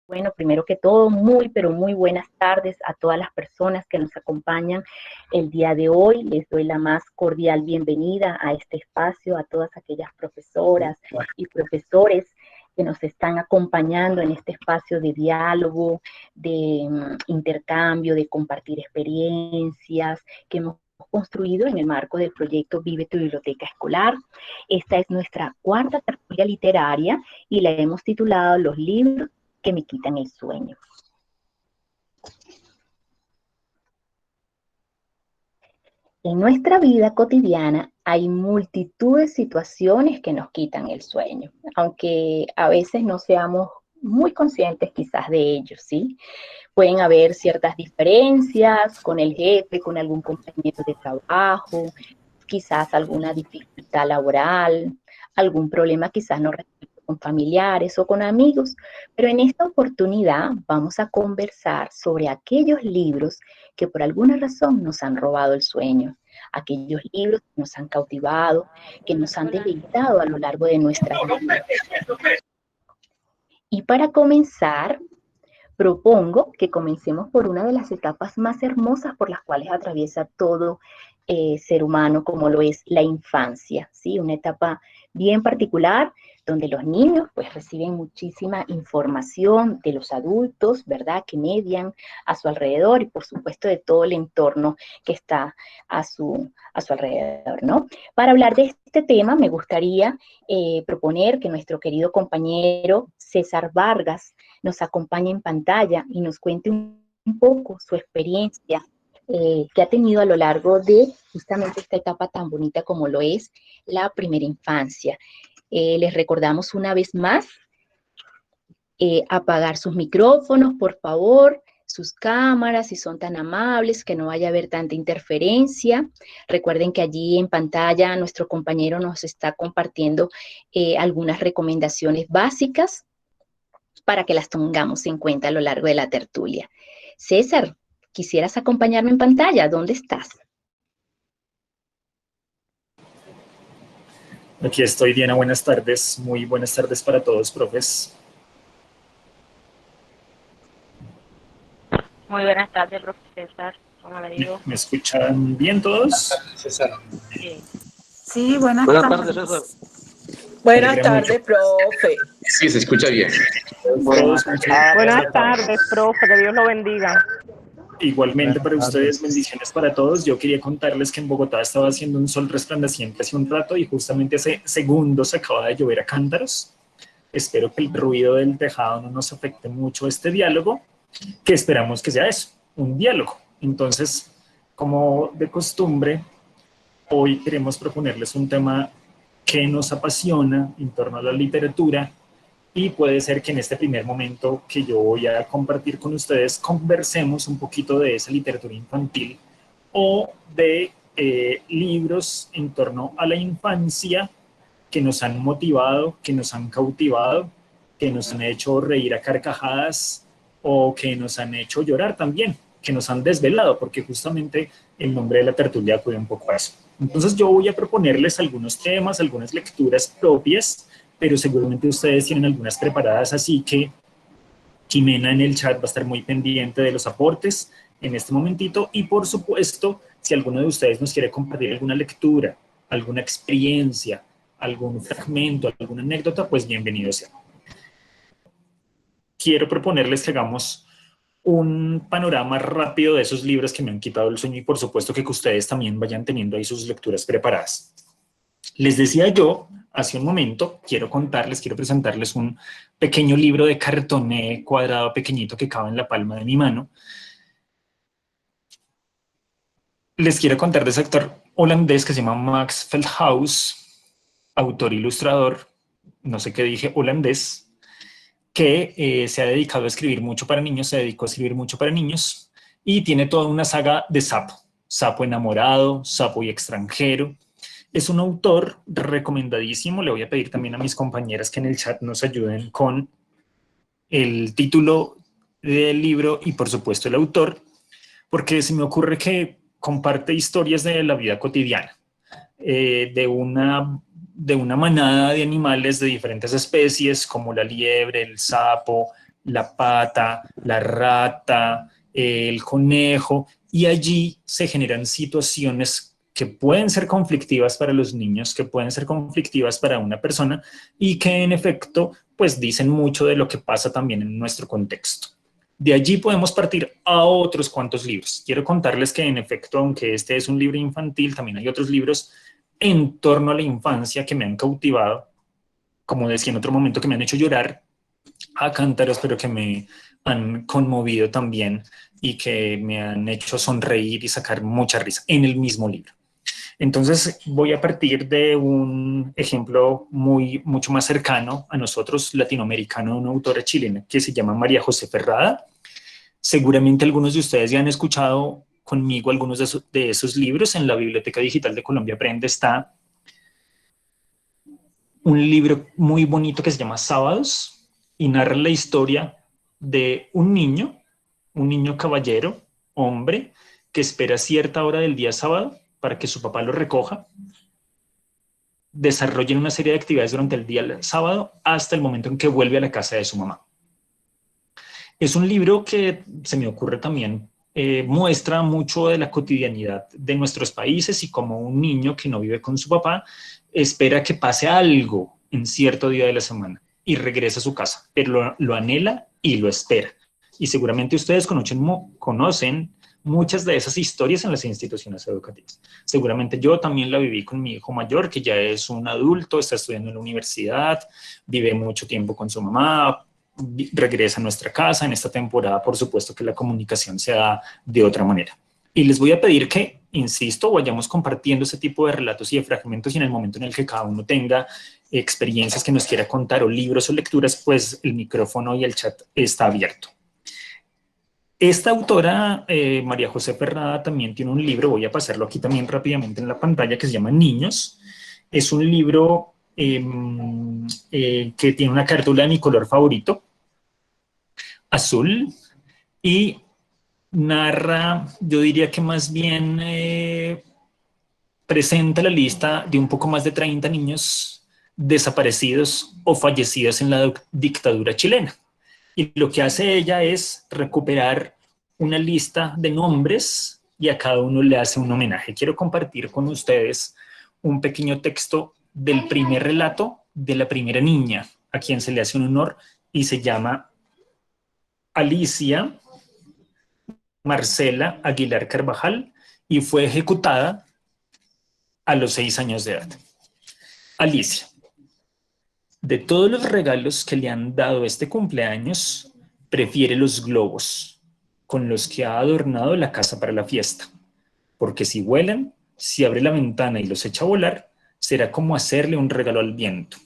Bueno, primero que todo, muy, pero muy buenas tardes a todas las personas que nos acompañan el día de hoy. Les doy la más cordial bienvenida a este espacio, a todas aquellas profesoras y profesores que nos están acompañando en este espacio de diálogo, de intercambio, de compartir experiencias que hemos construido en el marco del proyecto Vive tu Biblioteca Escolar. Esta es nuestra cuarta tertulia literaria y la hemos titulado Los libros que me quitan el sueño. En nuestra vida cotidiana hay multitud de situaciones que nos quitan el sueño, aunque a veces no seamos muy conscientes quizás de ello, ¿sí? Pueden haber ciertas diferencias con el jefe, con algún compañero de trabajo, quizás alguna dificultad laboral, algún problema quizás no resuelto con familiares o con amigos, pero en esta oportunidad vamos a conversar sobre aquellos libros que por alguna razón nos han robado el sueño, aquellos libros que nos han cautivado, que nos han deleitado a lo largo de nuestras vidas. Y para comenzar, propongo que comencemos por una de las etapas más hermosas por las cuales atraviesa todo ser humano, como lo es la infancia, ¿sí? Una etapa bien particular donde los niños pues reciben muchísima información de los adultos, ¿verdad? Que median a su alrededor y por supuesto de todo el entorno que está a su alrededor, ¿no? Para hablar de este tema me gustaría proponer que nuestro querido compañero César Vargas nos acompañe en pantalla y nos cuente un poco su experiencia que ha tenido a lo largo de justamente esta etapa tan bonita como lo es la primera infancia. Les recordamos una vez más apagar sus micrófonos, por favor, sus cámaras, si son tan amables, que no vaya a haber tanta interferencia. Recuerden que allí en pantalla nuestro compañero nos está compartiendo algunas recomendaciones básicas para que las tengamos en cuenta a lo largo de la tertulia. César, ¿quisieras acompañarme en pantalla? ¿Dónde estás? Aquí estoy, Diana. Buenas tardes. Muy buenas tardes para todos, profes. Muy buenas tardes, profesor. ¿Cómo le digo? ¿Me escuchan bien todos? Buenas tardes, César. Sí. Sí, buenas tardes, tardes. César. Buenas tardes, profe. Sí, se escucha bien. Todos, Buenas tardes, profe, que Dios lo bendiga. Igualmente para ustedes, bendiciones para todos. Yo quería contarles que en Bogotá estaba haciendo un sol resplandeciente hace un rato y justamente hace segundos acaba de llover a cántaros. Espero que el ruido del tejado no nos afecte mucho este diálogo, que esperamos que sea eso, un diálogo. Entonces, como de costumbre, hoy queremos proponerles un tema que nos apasiona en torno a la literatura y puede ser que en este primer momento que yo voy a compartir con ustedes conversemos un poquito de esa literatura infantil o de libros en torno a la infancia que nos han motivado, que nos han cautivado, que nos han hecho reír a carcajadas o que nos han hecho llorar también, que nos han desvelado, porque justamente el nombre de la tertulia acude un poco a eso. Entonces yo voy a proponerles algunos temas, algunas lecturas propias, pero seguramente ustedes tienen algunas preparadas, así que Jimena en el chat va a estar muy pendiente de los aportes en este momentito y por supuesto, si alguno de ustedes nos quiere compartir alguna lectura, alguna experiencia, algún fragmento, alguna anécdota, pues bienvenido sea. Quiero proponerles que hagamos un panorama rápido de esos libros que me han quitado el sueño y por supuesto que ustedes también vayan teniendo ahí sus lecturas preparadas. Les decía yo hace un momento, quiero presentarles un pequeño libro de cartoné cuadrado pequeñito que cabe en la palma de mi mano. Les quiero contar de ese actor holandés que se llama Max Veldhuis, autor ilustrador, no sé qué dije, holandés, que se ha dedicado a escribir mucho para niños, se dedicó a escribir mucho para niños y tiene toda una saga de Sapo, Sapo enamorado, Sapo y extranjero. Es un autor recomendadísimo. Le voy a pedir también a mis compañeras que en el chat nos ayuden con el título del libro y por supuesto el autor, porque se me ocurre que comparte historias de la vida cotidiana, de una manada de animales de diferentes especies, como la liebre, el sapo, la pata, la rata, el conejo, y allí se generan situaciones que pueden ser conflictivas para los niños, que pueden ser conflictivas para una persona y que en efecto pues dicen mucho de lo que pasa también en nuestro contexto. De allí podemos partir a otros cuantos libros. Quiero contarles que en efecto, aunque este es un libro infantil, también hay otros libros en torno a la infancia que me han cautivado, como decía en otro momento, que me han hecho llorar a cántaros, pero que me han conmovido también y que me han hecho sonreír y sacar mucha risa en el mismo libro. Entonces voy a partir de un ejemplo mucho más cercano a nosotros, latinoamericano, de una autora chilena que se llama María José Ferrada. Seguramente algunos de ustedes ya han escuchado conmigo algunos de esos libros. En la Biblioteca Digital de Colombia Aprende está un libro muy bonito que se llama Sábados y narra la historia de un niño caballero, hombre, que espera cierta hora del día sábado para que su papá lo recoja, desarrollen una serie de actividades durante el día sábado hasta el momento en que vuelve a la casa de su mamá. Es un libro que se me ocurre también muestra mucho de la cotidianidad de nuestros países y como un niño que no vive con su papá espera que pase algo en cierto día de la semana y regresa a su casa, pero lo anhela y lo espera. Y seguramente ustedes conocen muchas de esas historias en las instituciones educativas. Seguramente yo también la viví con mi hijo mayor, que ya es un adulto, está estudiando en la universidad, vive mucho tiempo con su mamá, regresa a nuestra casa. En esta temporada, por supuesto que la comunicación se da de otra manera. Y les voy a pedir que, insisto, vayamos compartiendo ese tipo de relatos y de fragmentos, y en el momento en el que cada uno tenga experiencias que nos quiera contar o libros o lecturas, pues el micrófono y el chat está abierto. Esta autora, María José Ferrada, también tiene un libro, voy a pasarlo aquí también rápidamente en la pantalla, que se llama Niños. Es un libro que tiene una carátula de mi color favorito, azul, y narra, yo diría que más bien presenta la lista de un poco más de 30 niños desaparecidos o fallecidos en la dictadura chilena. Y lo que hace ella es recuperar una lista de nombres y a cada uno le hace un homenaje. Quiero compartir con ustedes un pequeño texto del primer relato de la primera niña, a quien se le hace un honor, y se llama Alicia Marcela Aguilar Carvajal, y fue ejecutada a los 6 años de edad. Alicia: de todos los regalos que le han dado este cumpleaños, prefiere los globos con los que ha adornado la casa para la fiesta, porque si vuelan, si abre la ventana y los echa a volar, será como hacerle un regalo al viento,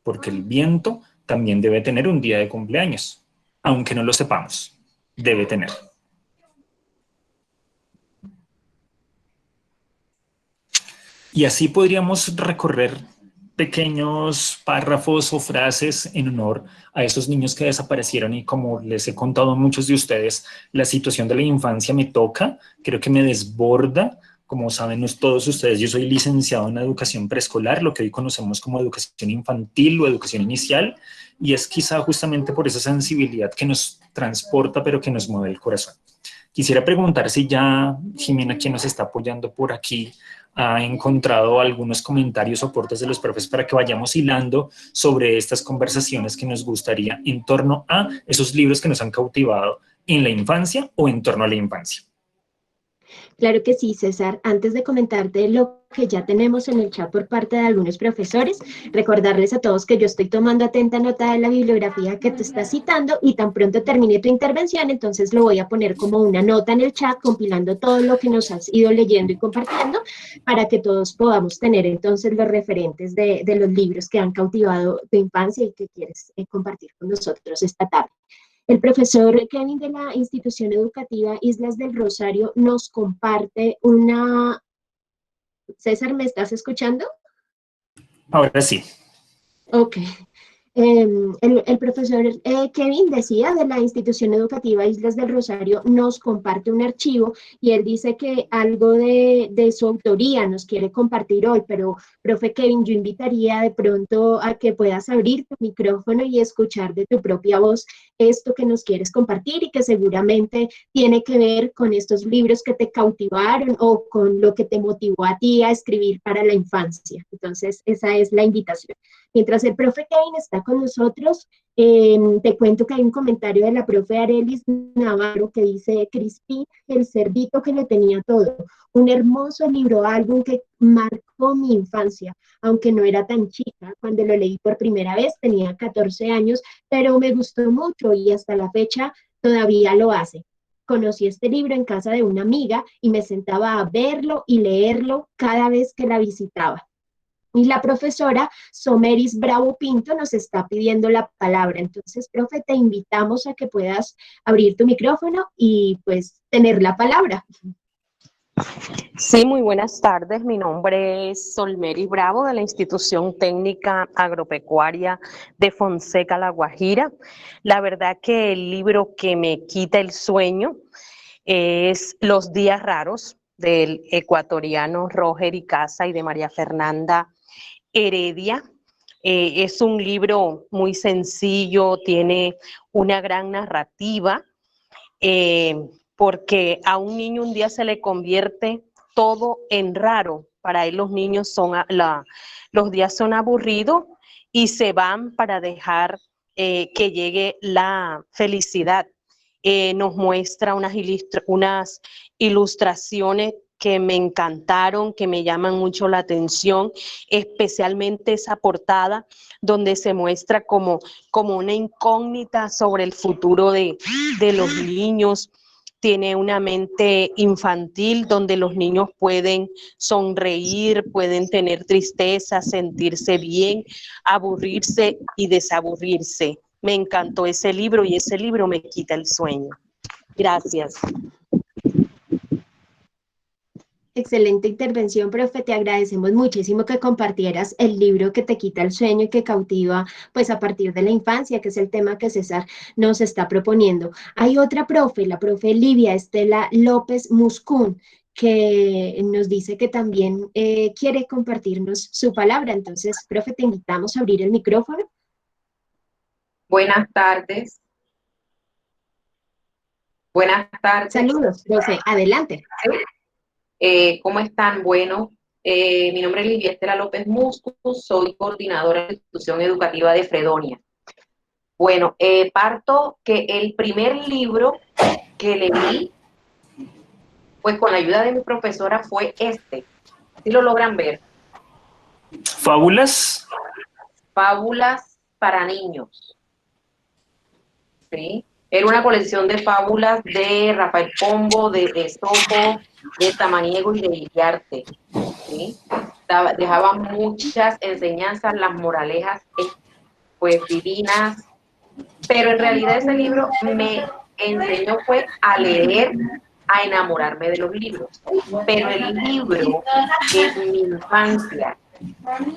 porque el viento también debe tener un día de cumpleaños, aunque no lo sepamos, debe tener. Y así podríamos recorrer pequeños párrafos o frases en honor a esos niños que desaparecieron, y como les he contado a muchos de ustedes, la situación de la infancia me toca, creo que me desborda. Como saben todos ustedes, yo soy licenciado en educación preescolar, lo que hoy conocemos como educación infantil o educación inicial, y es quizá justamente por esa sensibilidad que nos transporta, pero que nos mueve el corazón. Quisiera preguntar si ya Jimena, quien nos está apoyando por aquí, ha encontrado algunos comentarios o aportes de los profes para que vayamos hilando sobre estas conversaciones que nos gustaría en torno a esos libros que nos han cautivado en la infancia o en torno a la infancia. Claro que sí, César. Antes de comentarte lo que ya tenemos en el chat por parte de algunos profesores, recordarles a todos que yo estoy tomando atenta nota de la bibliografía que te estás citando, y tan pronto termine tu intervención, entonces lo voy a poner como una nota en el chat, compilando todo lo que nos has ido leyendo y compartiendo, para que todos podamos tener entonces los referentes de los libros que han cautivado tu infancia y que quieres compartir con nosotros esta tarde. El profesor Kevin de la institución educativa Islas del Rosario nos comparte una... César, ¿me estás escuchando? Ahora sí. Ok. El profesor Kevin decía de la institución educativa Islas del Rosario, nos comparte un archivo y él dice que algo de su autoría nos quiere compartir hoy, pero profe Kevin, yo invitaría de pronto a que puedas abrir tu micrófono y escuchar de tu propia voz esto que nos quieres compartir y que seguramente tiene que ver con estos libros que te cautivaron o con lo que te motivó a ti a escribir para la infancia. Entonces, esa es la invitación. Mientras el profe Kevin está con nosotros, te cuento que hay un comentario de la profe Arelis Navarro que dice: Crispín, el cerdito que lo tenía todo. Un hermoso libro álbum que marcó mi infancia, aunque no era tan chica. Cuando lo leí por primera vez tenía 14 años, pero me gustó mucho y hasta la fecha todavía lo hace. Conocí este libro en casa de una amiga y me sentaba a verlo y leerlo cada vez que la visitaba. Y la profesora Someris Bravo Pinto nos está pidiendo la palabra. Entonces, profe, te invitamos a que puedas abrir tu micrófono y pues tener la palabra. Sí, muy buenas tardes. Mi nombre es Solmeris Bravo de la Institución Técnica Agropecuaria de Fonseca, La Guajira. La verdad que el libro que me quita el sueño es Los Días Raros del ecuatoriano Roger Icaza y de María Fernanda Heredia. Es un libro muy sencillo, tiene una gran narrativa, porque a un niño un día se le convierte todo en raro. Para él los niños los días son aburridos y se van para dejar que llegue la felicidad. Nos muestra unas ilustraciones que me encantaron, que me llaman mucho la atención, especialmente esa portada donde se muestra como una incógnita sobre el futuro de los niños. Tiene una mente infantil donde los niños pueden sonreír, pueden tener tristeza, sentirse bien, aburrirse y desaburrirse. Me encantó ese libro y ese libro me quita el sueño. Gracias. Excelente intervención, profe. Te agradecemos muchísimo que compartieras el libro que te quita el sueño y que cautiva, pues a partir de la infancia, que es el tema que César nos está proponiendo. Hay otra profe, la profe Livia Estela López Muscún, que nos dice que también quiere compartirnos su palabra. Entonces, profe, te invitamos a abrir el micrófono. Buenas tardes. Buenas tardes. Saludos, profe. Adelante. ¿Cómo están? Bueno, mi nombre es Livia Estela López Muscu, soy coordinadora de la institución educativa de Fredonia. Bueno, parto que el primer libro que leí, pues con la ayuda de mi profesora, fue este. ¿Sí lo logran ver? ¿Fábulas? Fábulas para niños. ¿Sí? Era una colección de fábulas de Rafael Pombo, de Esopo, de Samaniego y de Iriarte. ¿Sí? Dejaba muchas enseñanzas, las moralejas pues divinas, pero en realidad ese libro me enseñó fue a leer, a enamorarme de los libros. Pero el libro de mi infancia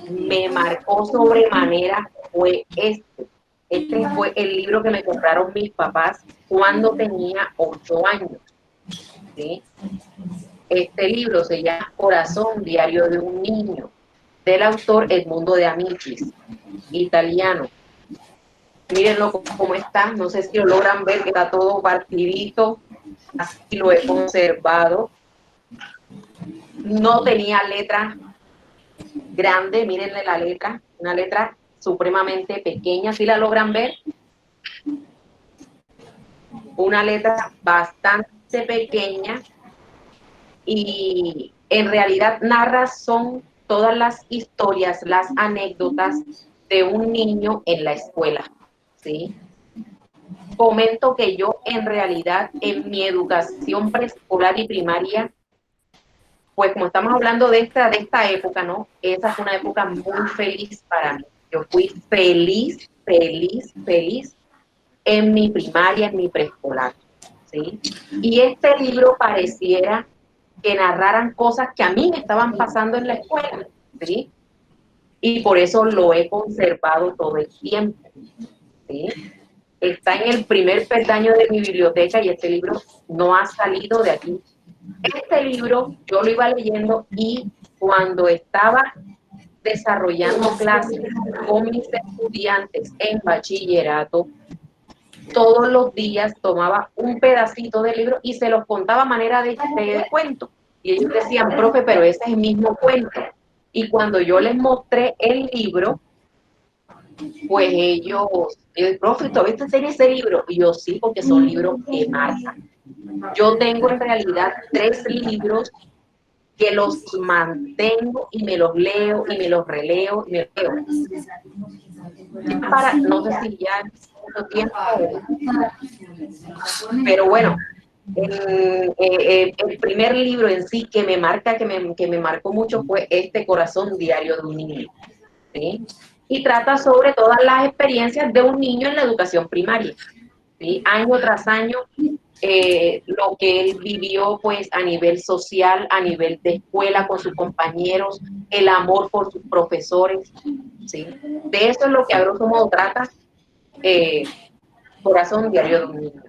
me marcó sobremanera fue este. Este fue el libro que me compraron mis papás cuando tenía 8 años. ¿Sí? Este libro se llama Corazón, diario de un niño, del autor Edmundo de Amicis, italiano. Mírenlo cómo está, no sé si lo logran ver, que está todo partidito, así lo he conservado. No tenía letra grande, mírenle la letra, una letra supremamente pequeña, ¿sí la logran ver? Una letra bastante pequeña y en realidad narra son todas las historias, las anécdotas de un niño en la escuela, ¿sí? Comento que yo en realidad en mi educación preescolar y primaria, pues como estamos hablando de esta época, ¿no? Esa fue una época muy feliz para mí. Yo fui feliz en mi primaria, en mi preescolar, ¿sí? Y este libro pareciera que narraran cosas que a mí me estaban pasando en la escuela, ¿sí? y por eso lo he conservado todo el tiempo, ¿sí? Está en el primer peldaño de mi biblioteca y este libro no ha salido de aquí. Este libro yo lo iba leyendo y cuando estaba desarrollando clases con mis estudiantes en bachillerato, todos los días tomaba un pedacito del libro y se los contaba a manera de cuento. Y ellos decían, profe, pero ese es el mismo cuento. Y cuando yo les mostré el libro, pues ellos, profe, ¿tú viste ese libro? Y yo, sí, porque son libros que marcan. Yo tengo en realidad 3 libros que los mantengo y me los leo y me los releo y me leo. No sé si ya mucho tiempo, pero bueno, el primer libro en sí que me marca, que me marcó mucho fue este Corazón Diario de un Niño, ¿sí? Y trata sobre todas las experiencias de un niño en la educación primaria, ¿sí? Año tras año, lo que él vivió pues a nivel social, a nivel de escuela con sus compañeros, el amor por sus profesores, ¿sí? De eso es lo que a grosso modo trata Corazón Diario de un Niño.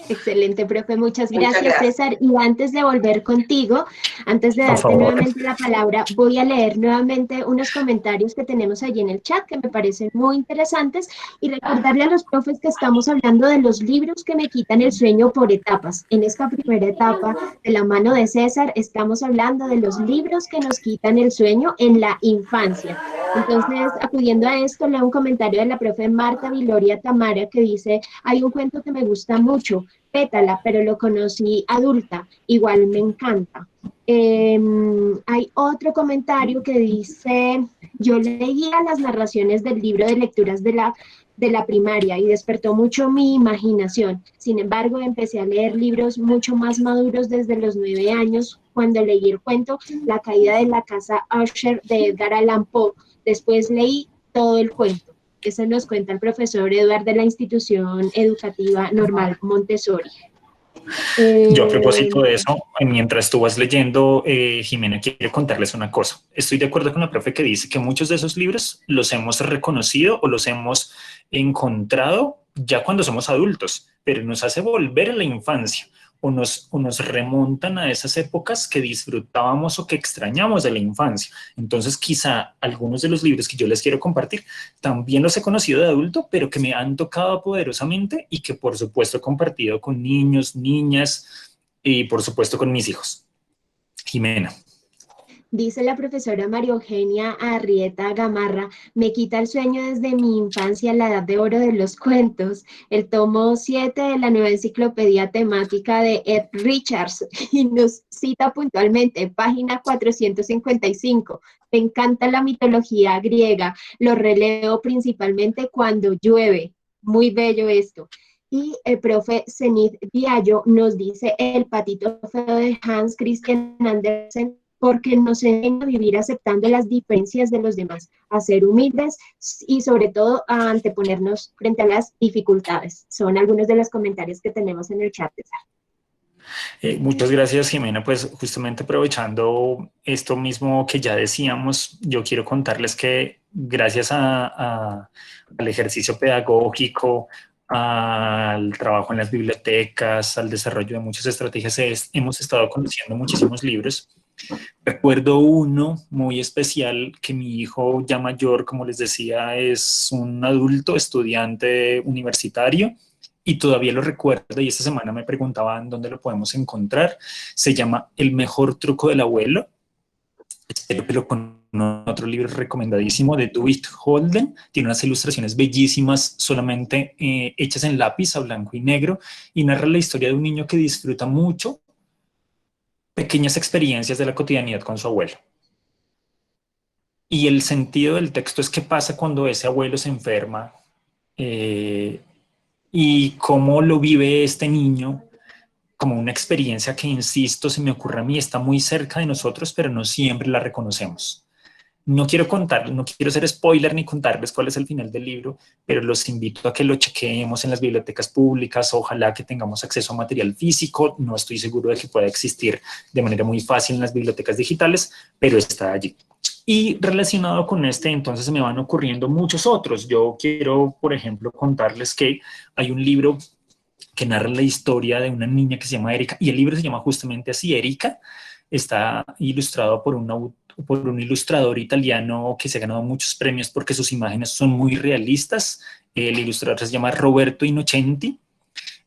Excelente, profe. Muchas gracias, César. Y antes de volver contigo, antes de darte nuevamente la palabra, voy a leer nuevamente unos comentarios que tenemos allí en el chat que me parecen muy interesantes y recordarle a los profes que estamos hablando de los libros que me quitan el sueño por etapas. En esta primera etapa, de la mano de César, estamos hablando de los libros que nos quitan el sueño en la infancia. Entonces, acudiendo a esto, leo un comentario de la profe Marta Viloria Tamara que dice, hay un cuento que me gusta mucho, Pétala, pero lo conocí adulta, igual me encanta. Hay otro comentario que dice, yo leía las narraciones del libro de lecturas de la primaria y despertó mucho mi imaginación. Sin embargo, empecé a leer libros mucho más maduros desde los 9 años, cuando leí el cuento La caída de la casa Usher de Edgar Allan Poe. Después leí todo el cuento. Eso nos cuenta el profesor Eduardo de la institución educativa normal Montessori. Yo a propósito de eso, mientras tú vas leyendo, Jimena, quiero contarles una cosa. Estoy de acuerdo con la profe que dice que muchos de esos libros los hemos reconocido o los hemos encontrado ya cuando somos adultos, pero nos hace volver a la infancia o nos remontan a esas épocas que disfrutábamos o que extrañamos de la infancia. Entonces, quizá algunos de los libros que yo les quiero compartir también los he conocido de adulto, pero que me han tocado poderosamente y que, por supuesto, he compartido con niños, niñas y, por supuesto, con mis hijos. Jimena. Dice la profesora María Eugenia Arrieta Gamarra, me quita el sueño desde mi infancia la edad de oro de los cuentos, el tomo 7 de la nueva enciclopedia temática de Ed Richards, y nos cita puntualmente, página 455, me encanta la mitología griega, lo releo principalmente cuando llueve, muy bello esto. Y el profe Zenith Diallo nos dice, el patito feo de Hans Christian Andersen, porque nos enseña a vivir aceptando las diferencias de los demás, a ser humildes y sobre todo a anteponernos frente a las dificultades. Son algunos de los comentarios que tenemos en el chat, César. Muchas gracias, Jimena. Pues justamente aprovechando esto mismo que ya decíamos, yo quiero contarles que gracias al ejercicio pedagógico, al trabajo en las bibliotecas, al desarrollo de muchas estrategias, hemos estado conociendo muchísimos libros. Recuerdo uno muy especial que mi hijo ya mayor, como les decía, es un adulto estudiante universitario y todavía lo recuerdo y esta semana me preguntaban dónde lo podemos encontrar. Se llama El mejor truco del abuelo. Espero que lo conozcan. Otro libro recomendadísimo de Dwight Holden. Tiene unas ilustraciones bellísimas, solamente hechas en lápiz a blanco y negro y narra la historia de un niño que disfruta mucho pequeñas experiencias de la cotidianidad con su abuelo. Y el sentido del texto es qué pasa cuando ese abuelo se enferma y cómo lo vive este niño como una experiencia que, insisto, se me ocurre a mí, está muy cerca de nosotros, pero no siempre la reconocemos. No quiero contar, no quiero ser spoiler ni contarles cuál es el final del libro, pero los invito a que lo chequeemos en las bibliotecas públicas. Ojalá que tengamos acceso a material físico. No estoy seguro de que pueda existir de manera muy fácil en las bibliotecas digitales, pero está allí. Y relacionado con este, entonces se me van ocurriendo muchos otros. Yo quiero, por ejemplo, contarles que hay un libro que narra la historia de una niña que se llama Erika, y el libro se llama justamente así, Erika. Está ilustrado por un ilustrador italiano que se ha ganado muchos premios porque sus imágenes son muy realistas. El ilustrador se llama Roberto Innocenti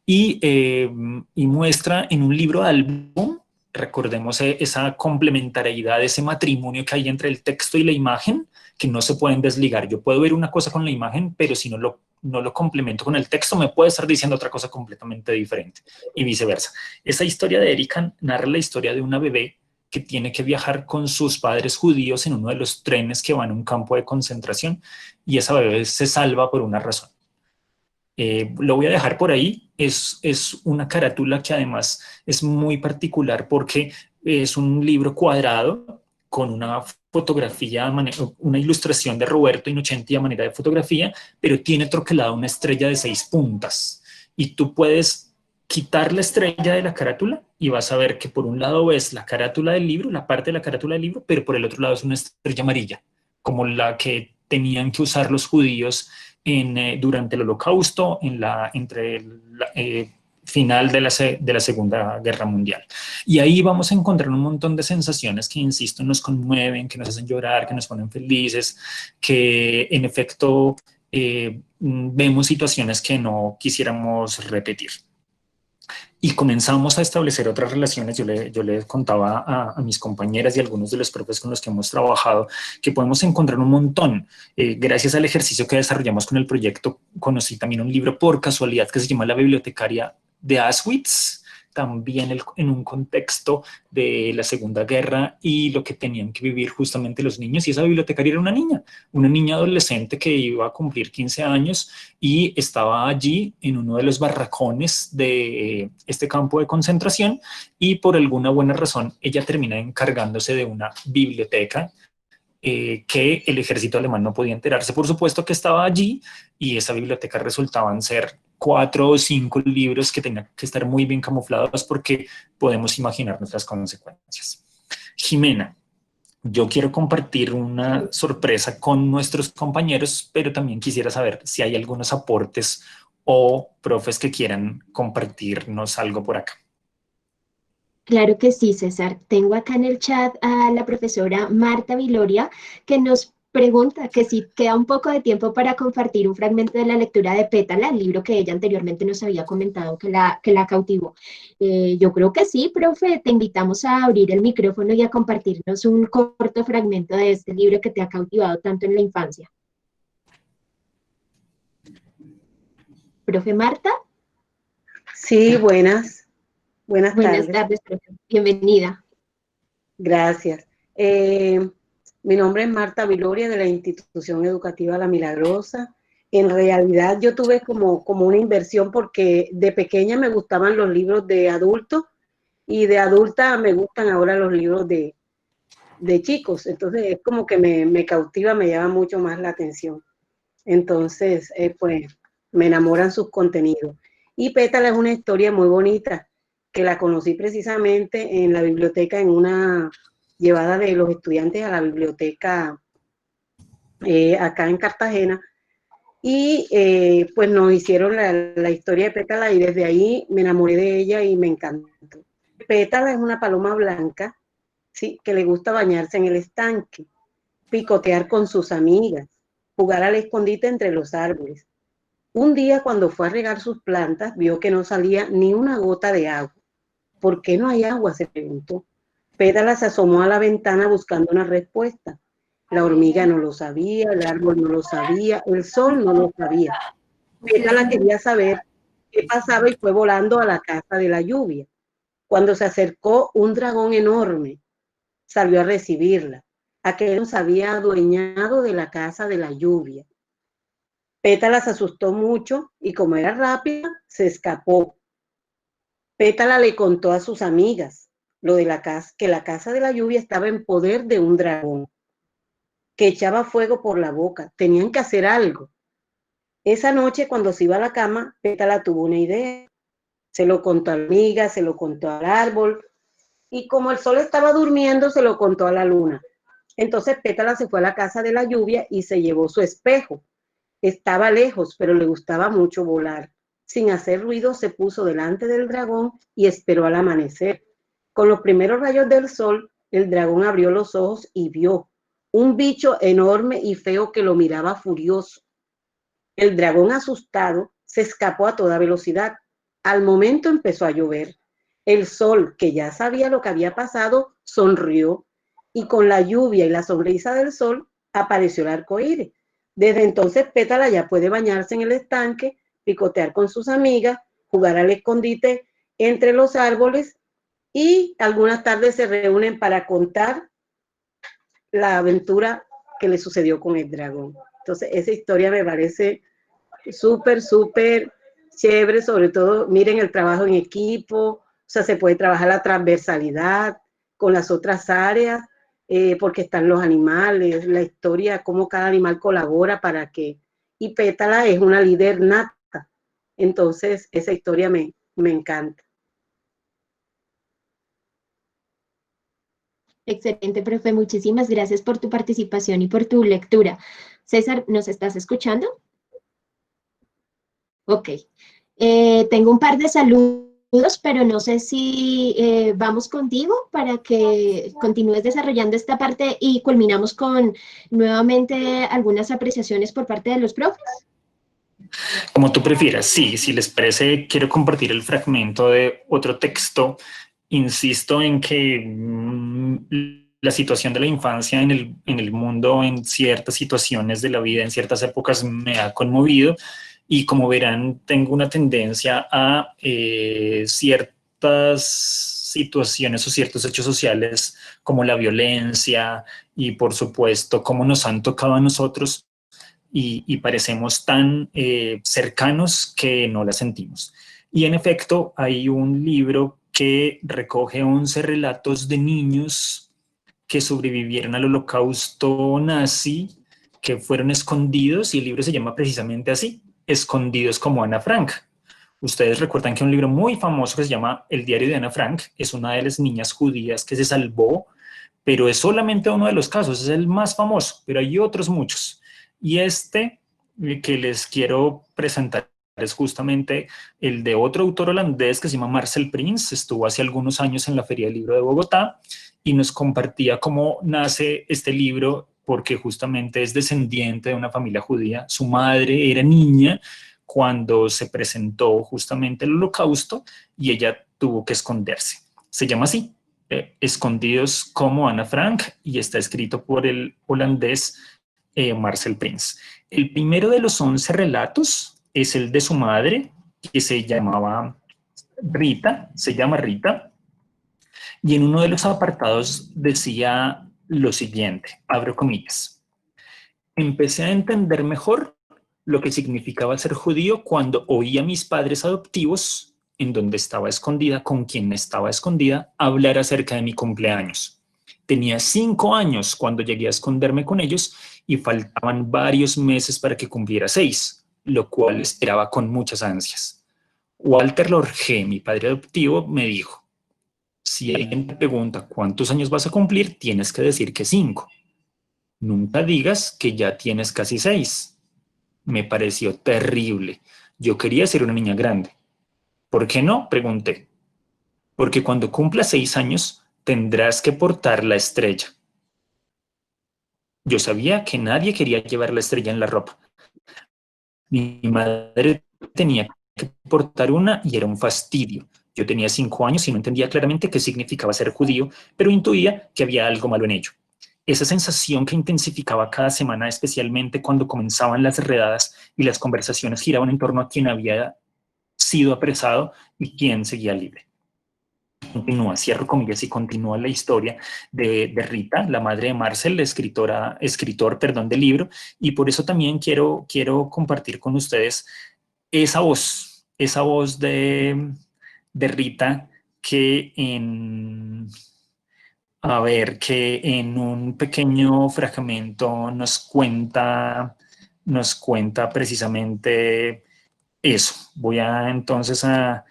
y muestra en un libro álbum, recordemos esa complementariedad, ese matrimonio que hay entre el texto y la imagen, que no se pueden desligar. Yo puedo ver una cosa con la imagen, pero si no lo complemento con el texto, me puede estar diciendo otra cosa completamente diferente y viceversa. Esa historia de Erika narra la historia de una bebé que tiene que viajar con sus padres judíos en uno de los trenes que van a un campo de concentración, y esa bebé se salva por una razón. Lo voy a dejar por ahí. Es una carátula que además es muy particular porque es un libro cuadrado con una fotografía, una ilustración de Roberto Innocenti a manera de fotografía, pero tiene troquelada una estrella de 6 puntas. Y tú puedes quitar la estrella de la carátula y vas a ver que por un lado ves la carátula del libro, la parte de la carátula del libro, pero por el otro lado es una estrella amarilla, como la que tenían que usar los judíos durante el Holocausto, entre el final de la Segunda Guerra Mundial. Y ahí vamos a encontrar un montón de sensaciones que, insisto, nos conmueven, que nos hacen llorar, que nos ponen felices, que en efecto vemos situaciones que no quisiéramos repetir. Y comenzamos a establecer otras relaciones. Yo le contaba a mis compañeras y a algunos de los profes con los que hemos trabajado que podemos encontrar un montón. Gracias al ejercicio que desarrollamos con el proyecto, conocí también un libro por casualidad que se llama La bibliotecaria de Auschwitz, también en un contexto de la Segunda Guerra y lo que tenían que vivir justamente los niños. Y esa bibliotecaria era una niña adolescente que iba a cumplir 15 años y estaba allí en uno de los barracones de este campo de concentración, y por alguna buena razón ella termina encargándose de una biblioteca que el ejército alemán no podía enterarse, por supuesto, que estaba allí, y esa biblioteca resultaban ser 4 o 5 libros que tenían que estar muy bien camuflados porque podemos imaginarnos las consecuencias. Jimena, yo quiero compartir una sorpresa con nuestros compañeros, pero también quisiera saber si hay algunos aportes o profes que quieran compartirnos algo por acá. Claro que sí, César. Tengo acá en el chat a la profesora Marta Viloria, que nos pregunta que si queda un poco de tiempo para compartir un fragmento de la lectura de Pétala, el libro que ella anteriormente nos había comentado que la cautivó. Yo creo que sí, profe. Te invitamos a abrir el micrófono y a compartirnos un corto fragmento de este libro que te ha cautivado tanto en la infancia. ¿Profe Marta? Sí, buenas tardes. Buenas tardes, profe. Bienvenida. Gracias. Mi nombre es Marta Viloria, de la Institución Educativa La Milagrosa. En realidad yo tuve como una inversión porque de pequeña me gustaban los libros de adultos y de adulta me gustan ahora los libros de chicos. Entonces es como que me cautiva, me llama mucho más la atención. Entonces, pues me enamoran sus contenidos. Y Pétala es una historia muy bonita, que la conocí precisamente en la biblioteca, en una llevada de los estudiantes a la biblioteca acá en Cartagena, y pues nos hicieron la historia de Pétala, y desde ahí me enamoré de ella y me encantó. Pétala es una paloma blanca, ¿sí?, que le gusta bañarse en el estanque, picotear con sus amigas, jugar al escondite entre los árboles. Un día, cuando fue a regar sus plantas, vio que no salía ni una gota de agua. ¿Por qué no hay agua?, se preguntó. Pétala se asomó a la ventana buscando una respuesta. La hormiga no lo sabía, el árbol no lo sabía, el sol no lo sabía. Pétala quería saber qué pasaba y fue volando a la casa de la lluvia. Cuando se acercó, un dragón enorme salió a recibirla. Aquel se había adueñado de la casa de la lluvia. Pétala se asustó mucho y, como era rápida, se escapó. Pétala le contó a sus amigas lo de la casa, que la casa de la lluvia estaba en poder de un dragón. que echaba fuego por la boca. Tenían que hacer algo. Esa noche, cuando se iba a la cama, Pétala tuvo una idea. Se lo contó a la amiga, se lo contó al árbol, y como el sol estaba durmiendo, se lo contó a la luna. Entonces Pétala se fue a la casa de la lluvia y se llevó su espejo. Estaba lejos, pero le gustaba mucho volar. Sin hacer ruido, se puso delante del dragón y esperó al amanecer. Con los primeros rayos del sol, el dragón abrió los ojos y vio un bicho enorme y feo que lo miraba furioso. El dragón, asustado, se escapó a toda velocidad. Al momento empezó a llover. El sol, que ya sabía lo que había pasado, sonrió, y con la lluvia y la sonrisa del sol apareció el arco iris. Desde entonces Pétala ya puede bañarse en el estanque, picotear con sus amigas, jugar al escondite entre los árboles, y algunas tardes se reúnen para contar la aventura que le sucedió con el dragón. Entonces esa historia me parece súper, súper chévere, sobre todo, miren el trabajo en equipo, o sea, se puede trabajar la transversalidad con las otras áreas, porque están los animales, la historia, cómo cada animal colabora para que, y Pétala es una líder nata, entonces esa historia me encanta. Excelente, profe. Muchísimas gracias por tu participación y por tu lectura. César, ¿nos estás escuchando? Ok. Tengo un par de saludos, pero no sé si vamos contigo para que continúes desarrollando esta parte y culminamos con nuevamente algunas apreciaciones por parte de los profes. Como tú prefieras, sí, si les parece, quiero compartir el fragmento de otro texto. Insisto en que la situación de la infancia en el mundo, en ciertas situaciones de la vida, en ciertas épocas, me ha conmovido, y como verán, tengo una tendencia a ciertas situaciones o ciertos hechos sociales como la violencia y, por supuesto, cómo nos han tocado a nosotros, y parecemos tan cercanos que no la sentimos. Y en efecto, hay un libro que recoge 11 relatos de niños que sobrevivieron al holocausto nazi, que fueron escondidos, y el libro se llama precisamente así, Escondidos como Ana Frank. Ustedes recuerdan que un libro muy famoso que se llama El diario de Ana Frank es una de las niñas judías que se salvó, pero es solamente uno de los casos, es el más famoso, pero hay otros muchos. Y este que les quiero presentar es justamente el de otro autor holandés que se llama Marcel Prins. Estuvo hace algunos años en la Feria del Libro de Bogotá y nos compartía cómo nace este libro, porque justamente es descendiente de una familia judía. Su madre era niña cuando se presentó justamente el holocausto y ella tuvo que esconderse. Se llama así, Escondidos como Ana Frank, y está escrito por el holandés Marcel Prins. El primero de los 11 relatos es el de su madre, que se llama Rita, y en uno de los apartados decía lo siguiente, abro comillas: empecé a entender mejor lo que significaba ser judío cuando oí a mis padres adoptivos, en donde estaba escondida, con quien estaba escondida, hablar acerca de mi cumpleaños. Tenía 5 años cuando llegué a esconderme con ellos y faltaban varios meses para que cumpliera 6, lo cual esperaba con muchas ansias. Walter Lorge, mi padre adoptivo, me dijo: si alguien te pregunta cuántos años vas a cumplir, tienes que decir que 5. Nunca digas que ya tienes casi 6. Me pareció terrible. Yo quería ser una niña grande. ¿Por qué no?, pregunté. Porque cuando cumplas 6 años, tendrás que portar la estrella. Yo sabía que nadie quería llevar la estrella en la ropa. Mi madre tenía que portar una y era un fastidio. Yo tenía 5 años y no entendía claramente qué significaba ser judío, pero intuía que había algo malo en ello. Esa sensación que intensificaba cada semana, especialmente cuando comenzaban las redadas y las conversaciones giraban en torno a quién había sido apresado y quién seguía libre. Continúa, cierro comillas, y continúa la historia de Rita, la madre de Marcel, escritor del libro, y por eso también quiero compartir con ustedes esa voz de Rita, que A ver, que en un pequeño fragmento nos cuenta precisamente eso. Voy a entonces a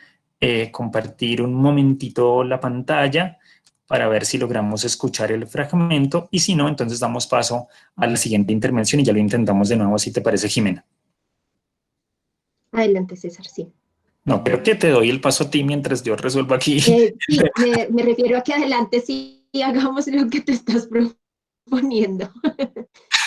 compartir un momentito la pantalla para ver si logramos escuchar el fragmento y si no, entonces damos paso a la siguiente intervención y ya lo intentamos de nuevo, si te parece, Jimena. Adelante, César, sí. No, creo que te doy el paso a ti mientras yo resuelvo aquí. Sí, me refiero a que adelante sí hagamos lo que te estás proponiendo.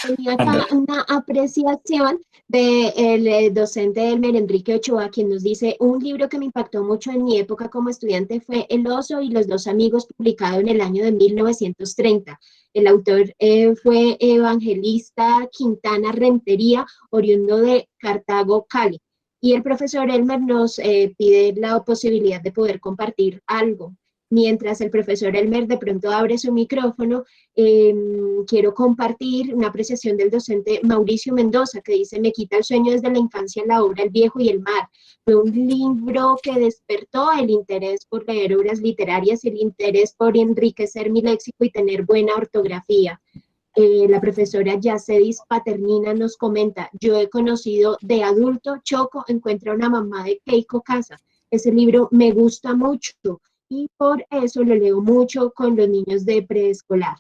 Tenía acá una apreciación del docente Elmer Enrique Ochoa, quien nos dice: un libro que me impactó mucho en mi época como estudiante fue El oso y los dos amigos, publicado en el año de 1930. El autor fue Evangelista Quintana Rentería, oriundo de Cartago, Cali. Y el profesor Elmer nos pide la posibilidad de poder compartir algo. Mientras el profesor Elmer de pronto abre su micrófono, quiero compartir una apreciación del docente Mauricio Mendoza, que dice: me quita el sueño desde la infancia la obra El viejo y el mar. Fue un libro que despertó el interés por leer obras literarias, el interés por enriquecer mi léxico y tener buena ortografía. La profesora Yacedis Paternina nos comenta: yo he conocido de adulto Choco encuentra una mamá de Keiko Casa. Ese libro me gusta mucho y por eso lo leo mucho con los niños de preescolar.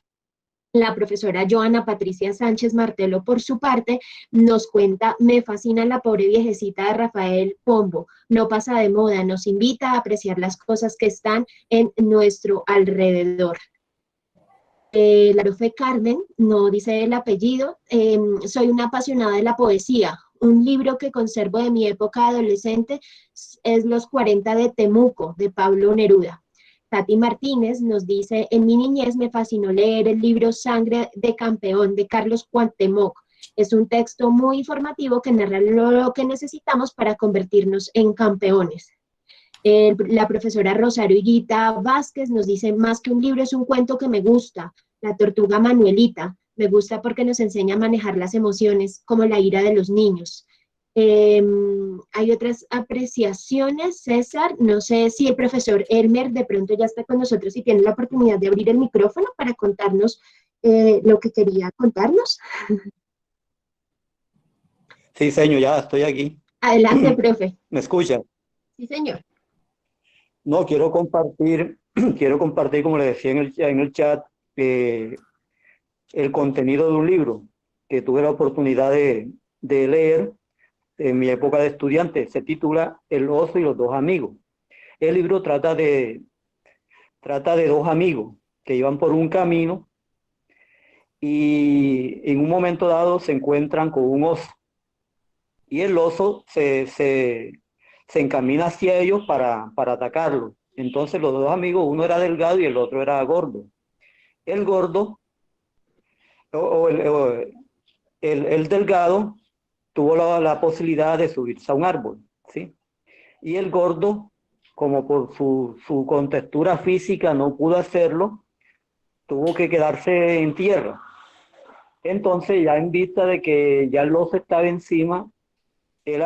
La profesora Joana Patricia Sánchez Martelo, por su parte, nos cuenta: me fascina La pobre viejecita de Rafael Pombo, no pasa de moda, nos invita a apreciar las cosas que están en nuestro alrededor. La profe Carmen no dice el apellido: soy una apasionada de la poesía. Un libro que conservo de mi época adolescente es Los 40 de Temuco, de Pablo Neruda. Tati Martínez nos dice: en mi niñez me fascinó leer el libro Sangre de Campeón, de Carlos Cuauhtémoc. Es un texto muy informativo que narra lo que necesitamos para convertirnos en campeones. La profesora Rosario Higuita Vázquez nos dice: más que un libro, es un cuento que me gusta. La tortuga Manuelita, me gusta porque nos enseña a manejar las emociones, como la ira de los niños. Hay otras apreciaciones, César. No sé si el profesor Elmer de pronto ya está con nosotros y tiene la oportunidad de abrir el micrófono para contarnos lo que quería contarnos. Sí, señor, ya estoy aquí. Adelante, profe. ¿Me escucha? Sí, señor. No, quiero compartir, como le decía en el chat, el contenido de un libro que tuve la oportunidad de leer en mi época de estudiante. Se titula El oso y los dos amigos. El libro trata de dos amigos que iban por un camino y en un momento dado se encuentran con un oso. Y el oso se encamina hacia ellos para atacarlo. Entonces los dos amigos, uno era delgado y el otro era gordo. El gordo, el delgado, tuvo la posibilidad de subirse a un árbol, ¿sí? Y el gordo, como por su contextura física no pudo hacerlo, tuvo que quedarse en tierra. Entonces, ya en vista de que ya el oso estaba encima, el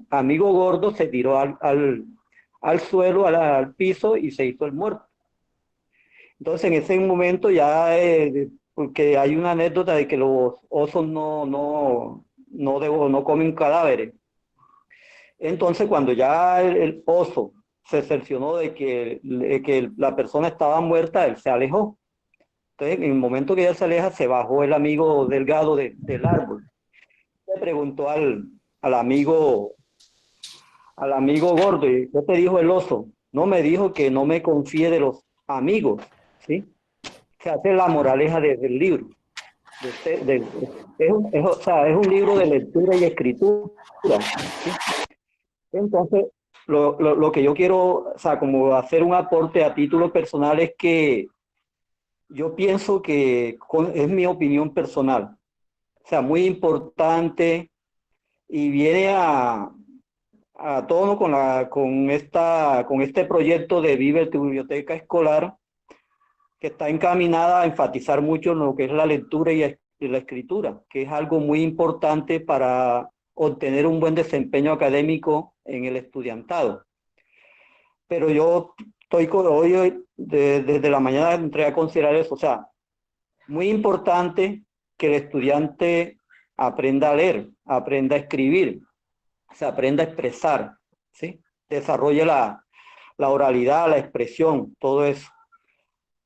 amigo gordo se tiró al suelo, al piso, y se hizo el muerto. Entonces, en ese momento ya, porque hay una anécdota de que los osos no comen cadáveres. Entonces, cuando ya el oso se cercioró de que la persona estaba muerta, él se alejó. Entonces, en el momento que él se aleja, se bajó el amigo delgado del árbol. Le preguntó al amigo gordo: ¿qué te dijo el oso? No, me dijo que no me confíe de los amigos, ¿sí? Se hace la moraleja del libro. Es un libro de lectura y escritura, ¿sí? Entonces, lo que yo quiero, como hacer un aporte a título personal, es que yo pienso que es mi opinión personal, muy importante, y viene a tono con este proyecto de Vive tu Biblioteca Escolar, que está encaminada a enfatizar mucho en lo que es la lectura y la escritura, que es algo muy importante para obtener un buen desempeño académico en el estudiantado. Pero yo hoy desde la mañana entré a considerar eso. O sea, muy importante que el estudiante aprenda a leer, aprenda a escribir, se aprenda a expresar, ¿sí? Desarrolle la oralidad, la expresión, todo eso.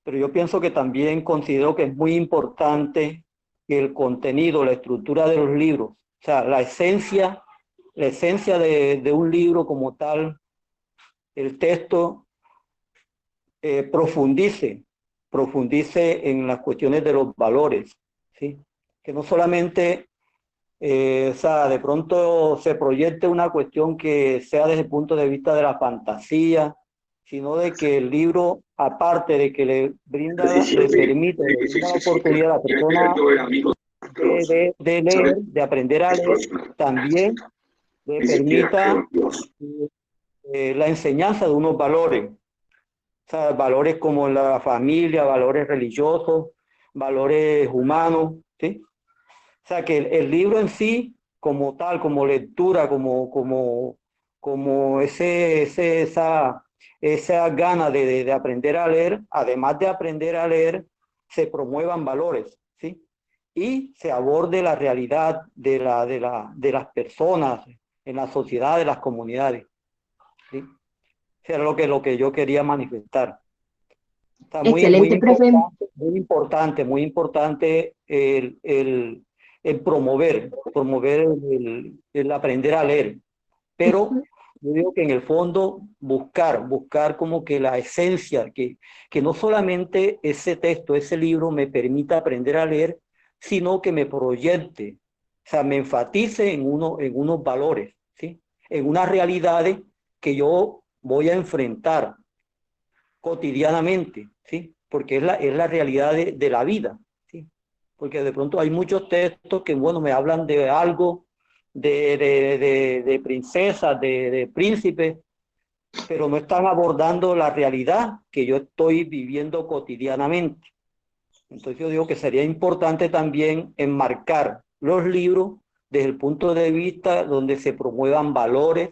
Pero yo pienso que también considero que es muy importante que el contenido, la estructura de los libros, o sea, la esencia de un libro como tal, el texto, profundice en las cuestiones de los valores, ¿sí? Que no solamente, o sea, de pronto se proyecte una cuestión que sea desde el punto de vista de la fantasía, sino de que el libro, aparte de que le brinda, le permite, le brinda la oportunidad a la persona de leer, de aprender a leer, también le permita la enseñanza de unos valores. O sea, valores como la familia, valores religiosos, valores humanos, ¿sí? O sea, que el libro en sí, como tal, como lectura, como esa gana de aprender a leer, además de aprender a leer, se promuevan valores, ¿sí? Y se aborde la realidad de las personas en la sociedad, de las comunidades, ¿sí? Eso era lo que yo quería manifestar. Está Excelente, profe. muy importante el promover el aprender a leer. Pero yo digo que en el fondo buscar como que la esencia, que no solamente ese texto, ese libro me permita aprender a leer, sino que me proyecte, o sea, me enfatice en unos valores, ¿sí? En unas realidades que yo voy a enfrentar cotidianamente, ¿sí? Porque es la realidad de la vida, ¿sí? Porque de pronto hay muchos textos que, bueno, me hablan de algo, de princesas, de príncipes, pero no están abordando la realidad que yo estoy viviendo cotidianamente. Entonces yo digo que sería importante también enmarcar los libros desde el punto de vista donde se promuevan valores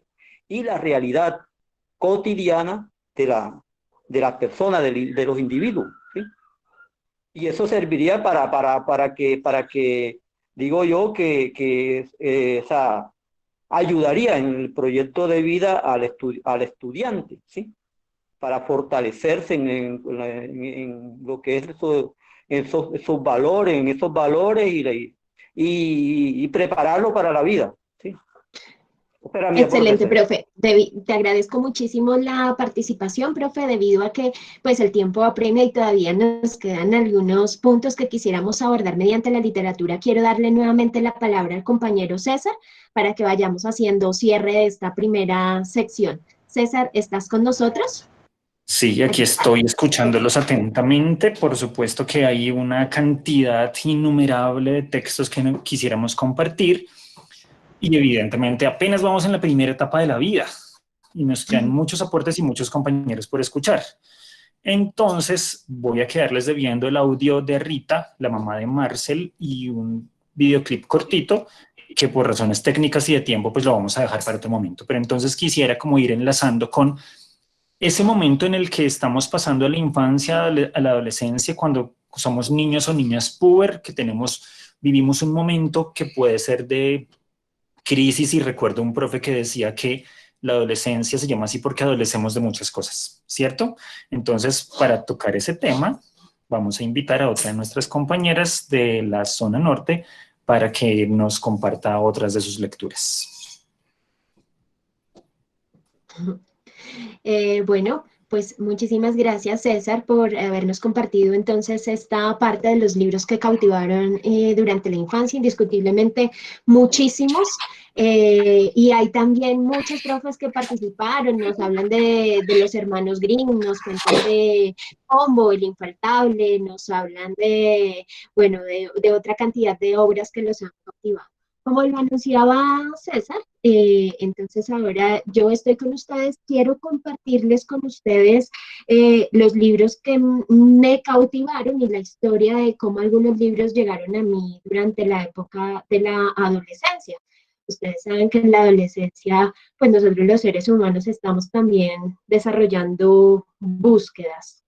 y la realidad cotidiana de las personas, de los individuos, ¿sí? Y eso serviría para que digo yo, o sea, ayudaría en el proyecto de vida al estudiante, ¿sí? Para fortalecerse en lo que es esos valores y prepararlo para la vida, ¿sí? Excelente, profe. Te agradezco muchísimo la participación, profe, debido a que pues el tiempo apremia y todavía nos quedan algunos puntos que quisiéramos abordar mediante la literatura. Quiero darle nuevamente la palabra al compañero César para que vayamos haciendo cierre de esta primera sección. César, ¿estás con nosotros? Sí, aquí estoy escuchándolos atentamente. Por supuesto que hay una cantidad innumerable de textos que quisiéramos compartir. Y evidentemente apenas vamos en la primera etapa de la vida y nos quedan muchos aportes y muchos compañeros por escuchar. Entonces voy a quedarles debiendo el audio de Rita, la mamá de Marcel, y un videoclip cortito que por razones técnicas y de tiempo pues lo vamos a dejar para otro momento. Pero entonces quisiera como ir enlazando con ese momento en el que estamos pasando a la infancia, a la adolescencia, cuando somos niños o niñas puber, que vivimos un momento que puede ser de crisis, y recuerdo un profe que decía que la adolescencia se llama así porque adolecemos de muchas cosas, ¿cierto? Entonces, para tocar ese tema, vamos a invitar a otra de nuestras compañeras de la zona norte para que nos comparta otras de sus lecturas. Bueno, pues muchísimas gracias, César, por habernos compartido entonces esta parte de los libros que cautivaron durante la infancia, indiscutiblemente muchísimos. Y hay también muchos profes que participaron, nos hablan de los hermanos Grimm, nos cuentan de Pombo, El Infaltable, nos hablan bueno, de otra cantidad de obras que los han cautivado. Como lo anunciaba César, entonces ahora yo estoy con ustedes, quiero compartirles con ustedes los libros que me cautivaron y la historia de cómo algunos libros llegaron a mí durante la época de la adolescencia. Ustedes saben que en la adolescencia, pues nosotros los seres humanos estamos también desarrollando búsquedas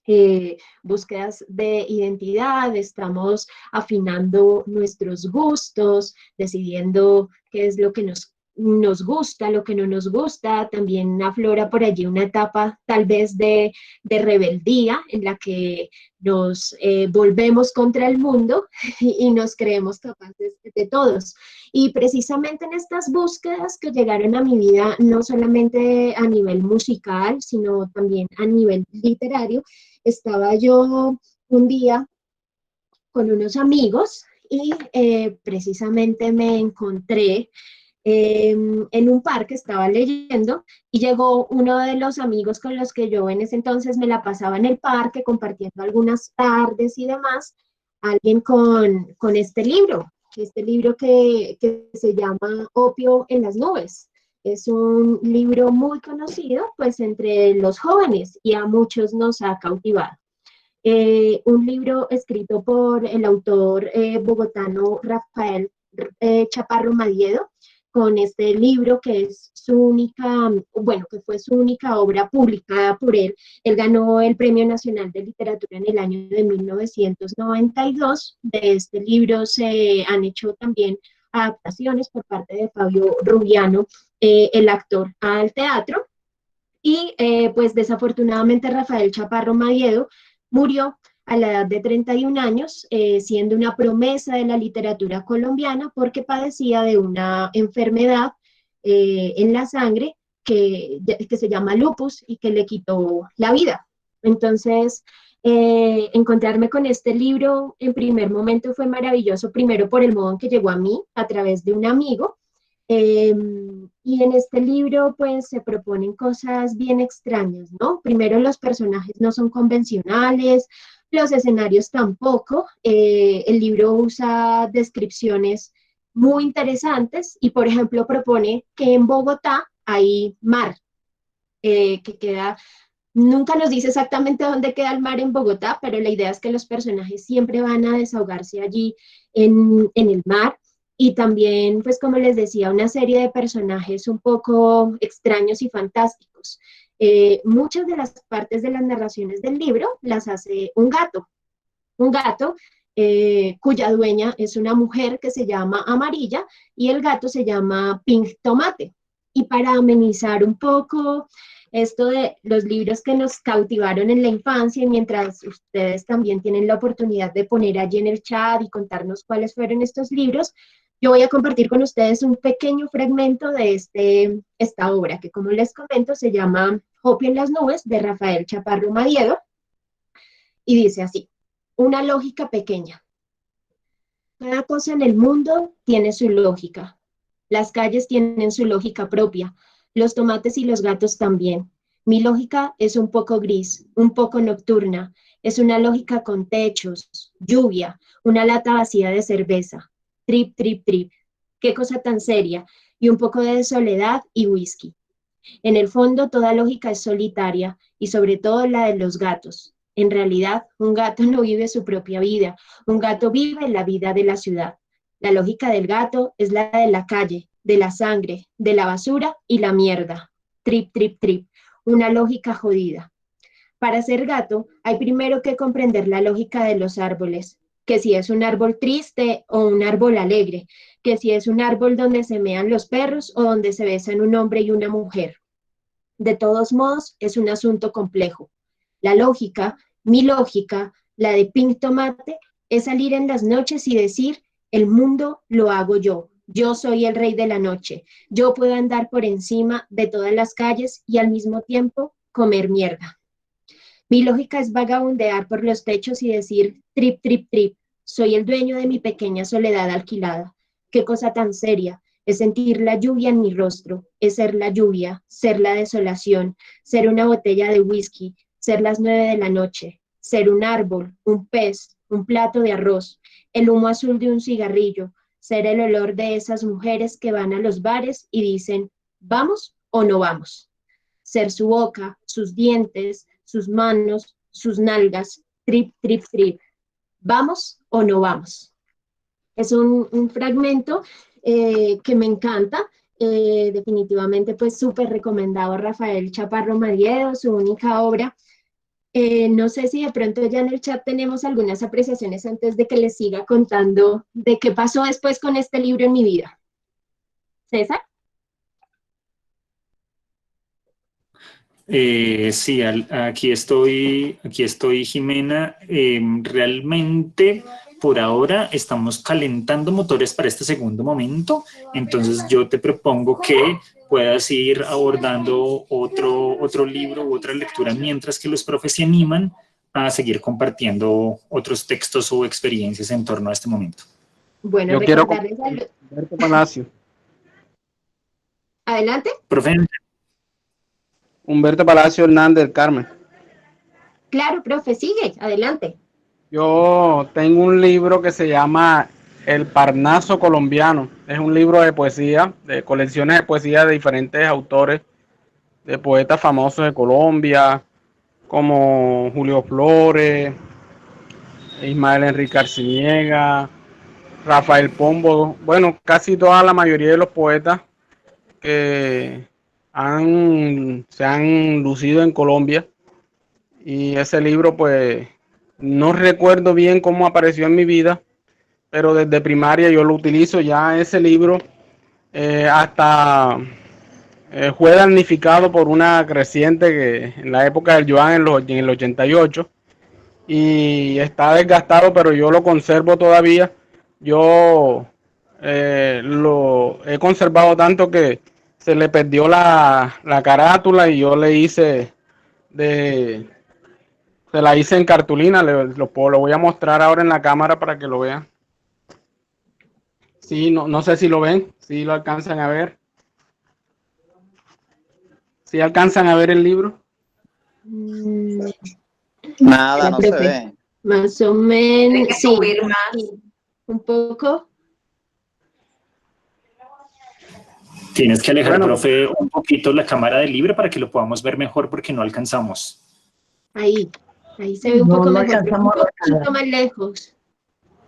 de identidad, estamos afinando nuestros gustos, decidiendo qué es lo que nos gusta, lo que no nos gusta. También aflora por allí una etapa tal vez de rebeldía en la que nos volvemos contra el mundo y nos creemos capaces de todos. Y precisamente en estas búsquedas que llegaron a mi vida, no solamente a nivel musical, sino también a nivel literario, estaba yo un día con unos amigos y precisamente me encontré en un parque, estaba leyendo y llegó uno de los amigos con los que yo en ese entonces me la pasaba en el parque compartiendo algunas tardes y demás, alguien con este libro que se llama Opio en las nubes. Es un libro muy conocido pues entre los jóvenes y a muchos nos ha cautivado. Un libro escrito por el autor bogotano Rafael Chaparro Madiedo, con este libro que es que fue su única obra publicada por él. Él ganó el Premio Nacional de Literatura en el año de 1992. De este libro se han hecho también adaptaciones por parte de Fabio Rubiano, el actor, al teatro. Y pues desafortunadamente Rafael Chaparro Madiedo murió a la edad de 31 años, siendo una promesa de la literatura colombiana porque padecía de una enfermedad en la sangre que se llama lupus y que le quitó la vida. Entonces, encontrarme con este libro en primer momento fue maravilloso, primero por el modo en que llegó a mí, a través de un amigo, y en este libro pues se proponen cosas bien extrañas, ¿no? Primero, los personajes no son convencionales, los escenarios tampoco. El libro usa descripciones muy interesantes y, por ejemplo, propone que en Bogotá hay mar, que queda, nunca nos dice exactamente dónde queda el mar en Bogotá, pero la idea es que los personajes siempre van a desahogarse allí en el mar. Y también, pues como les decía, una serie de personajes un poco extraños y fantásticos. Muchas de las partes de las narraciones del libro las hace un gato cuya dueña es una mujer que se llama Amarilla y el gato se llama Pink Tomate. Y para amenizar un poco esto de los libros que nos cautivaron en la infancia, y mientras ustedes también tienen la oportunidad de poner allí en el chat y contarnos cuáles fueron estos libros, yo voy a compartir con ustedes un pequeño fragmento de esta obra, que como les comento se llama Opio en las nubes, de Rafael Chaparro Madiedo, y dice así: una lógica pequeña. Cada cosa en el mundo tiene su lógica. Las calles tienen su lógica propia, los tomates y los gatos también. Mi lógica es un poco gris, un poco nocturna, es una lógica con techos, lluvia, una lata vacía de cerveza. Trip, trip, trip. Qué cosa tan seria. Y un poco de soledad y whisky. En el fondo, toda lógica es solitaria, y sobre todo la de los gatos. En realidad, un gato no vive su propia vida. Un gato vive la vida de la ciudad. La lógica del gato es la de la calle, de la sangre, de la basura y la mierda. Trip, trip, trip. Una lógica jodida. Para ser gato, hay primero que comprender la lógica de los árboles, que si es un árbol triste o un árbol alegre, que si es un árbol donde se mean los perros o donde se besan un hombre y una mujer. De todos modos, es un asunto complejo. La lógica, mi lógica, la de Pink Tomate, es salir en las noches y decir: el mundo lo hago yo soy el rey de la noche, yo puedo andar por encima de todas las calles y al mismo tiempo comer mierda. Mi lógica es vagabundear por los techos y decir: trip, trip, trip, soy el dueño de mi pequeña soledad alquilada. Qué cosa tan seria, es sentir la lluvia en mi rostro, es ser la lluvia, ser la desolación, ser una botella de whisky, ser las 9 de la noche, ser un árbol, un pez, un plato de arroz, el humo azul de un cigarrillo, ser el olor de esas mujeres que van a los bares y dicen: ¿vamos o no vamos? Ser su boca, sus dientes, sus manos, sus nalgas, trip, trip, trip. ¿Vamos o no vamos? Es un fragmento que me encanta. Definitivamente, pues súper recomendado Rafael Chaparro Madiedo, su única obra. No sé si de pronto ya en el chat tenemos algunas apreciaciones antes de que les siga contando de qué pasó después con este libro en mi vida. César. Sí, aquí estoy, Jimena. Realmente por ahora estamos calentando motores para este segundo momento, entonces yo te propongo que puedas ir abordando otro libro u otra lectura mientras que los profes se animan a seguir compartiendo otros textos o experiencias en torno a este momento. Bueno, yo quiero recordarles Humberto Palacio. Adelante. Profe. Humberto Palacio Hernández del Carmen. Claro, profe, sigue, adelante. Yo tengo un libro que se llama El Parnaso Colombiano. Es un libro de poesía, de colecciones de poesía de diferentes autores, de poetas famosos de Colombia, como Julio Flores, Ismael Enrique Arciniega, Rafael Pombo. Bueno, casi toda la mayoría de los poetas que se han lucido en Colombia. Y ese libro, pues, no recuerdo bien cómo apareció en mi vida, pero desde primaria yo lo utilizo. Ya ese libro hasta fue damnificado por una creciente que en la época del Yuan, en el 88, y está desgastado, pero yo lo conservo todavía. Yo lo he conservado tanto que se le perdió la carátula y yo le hice se la hice en cartulina. Lo voy a mostrar ahora en la cámara para que lo vean. Sí, no sé si lo ven, si lo alcanzan a ver. ¿Sí alcanzan a ver el libro? Nada, no se ve. Más o menos, sí, subir más. Un poco. Tienes que alejar, profe, un poquito la cámara del libro para que lo podamos ver mejor porque no alcanzamos. Ahí se ve un poco mejor, pero un poquito más lejos.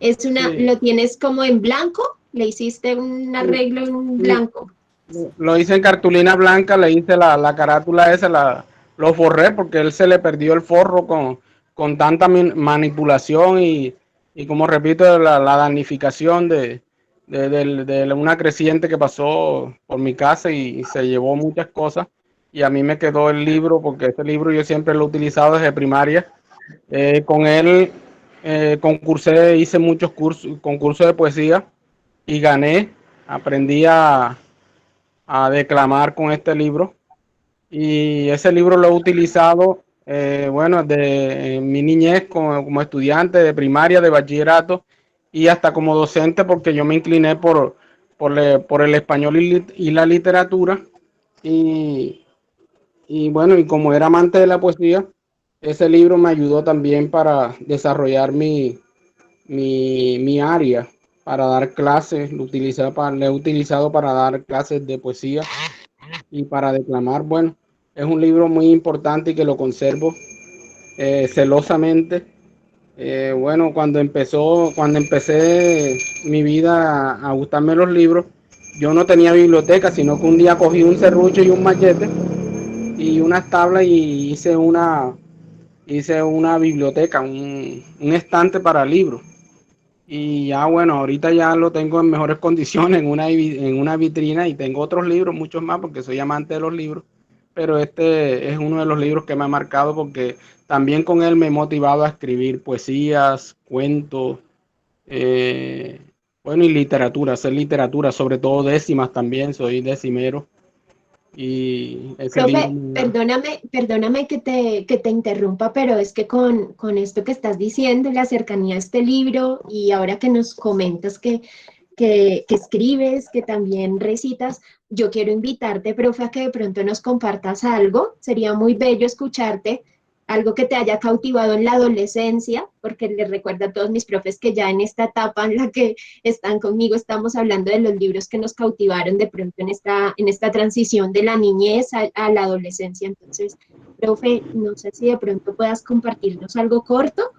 Sí. ¿Lo tienes como en blanco? ¿Le hiciste un arreglo en blanco? Lo hice en cartulina blanca, le hice la carátula esa, lo forré porque él se le perdió el forro con tanta manipulación y como repito, la damnificación de una creciente que pasó por mi casa y se llevó muchas cosas. Y a mí me quedó el libro porque ese libro yo siempre lo he utilizado desde primaria. Con él concursé, hice muchos concursos de poesía y gané. Aprendí a declamar con este libro. Y ese libro lo he utilizado, de mi niñez como estudiante de primaria, de bachillerato y hasta como docente, porque yo me incliné por el español y la literatura. Y bueno, y como era amante de la poesía, ese libro me ayudó también para desarrollar mi área, para dar clases. Lo he utilizado para dar clases de poesía y para declamar. Bueno, es un libro muy importante y que lo conservo celosamente. Cuando empecé mi vida a gustarme los libros, yo no tenía biblioteca, sino que un día cogí un serrucho y un machete y unas tablas y hice una biblioteca, un estante para libros. Y ya ahorita ya lo tengo en mejores condiciones en una vitrina y tengo otros libros, muchos más, porque soy amante de los libros. Pero este es uno de los libros que me ha marcado porque también con él me he motivado a escribir poesías, cuentos, y literatura, hacer literatura, sobre todo décimas también, soy decimero. Y profe, perdóname que te interrumpa, pero es que con esto que estás diciendo, la cercanía a este libro y ahora que nos comentas que escribes, que también recitas, yo quiero invitarte, profe, a que de pronto nos compartas algo. Sería muy bello escucharte, algo que te haya cautivado en la adolescencia, porque les recuerdo a todos mis profes que ya en esta etapa en la que están conmigo estamos hablando de los libros que nos cautivaron de pronto en esta transición de la niñez a la adolescencia. Entonces, profe, no sé si de pronto puedas compartirnos algo corto.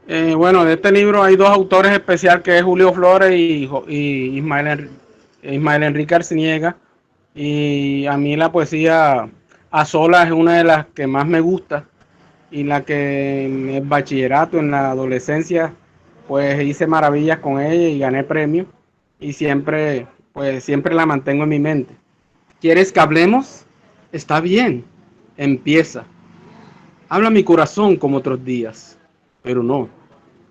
Bueno, de este libro hay dos autores especiales, que es Julio Flores y Ismael Enrique Arciniega. Y a mí la poesía a solas es una de las que más me gusta, y la que en el bachillerato, en la adolescencia, pues hice maravillas con ella y gané premio, y siempre, pues siempre la mantengo en mi mente. ¿Quieres que hablemos? Está bien, empieza. Habla mi corazón como otros días, pero no.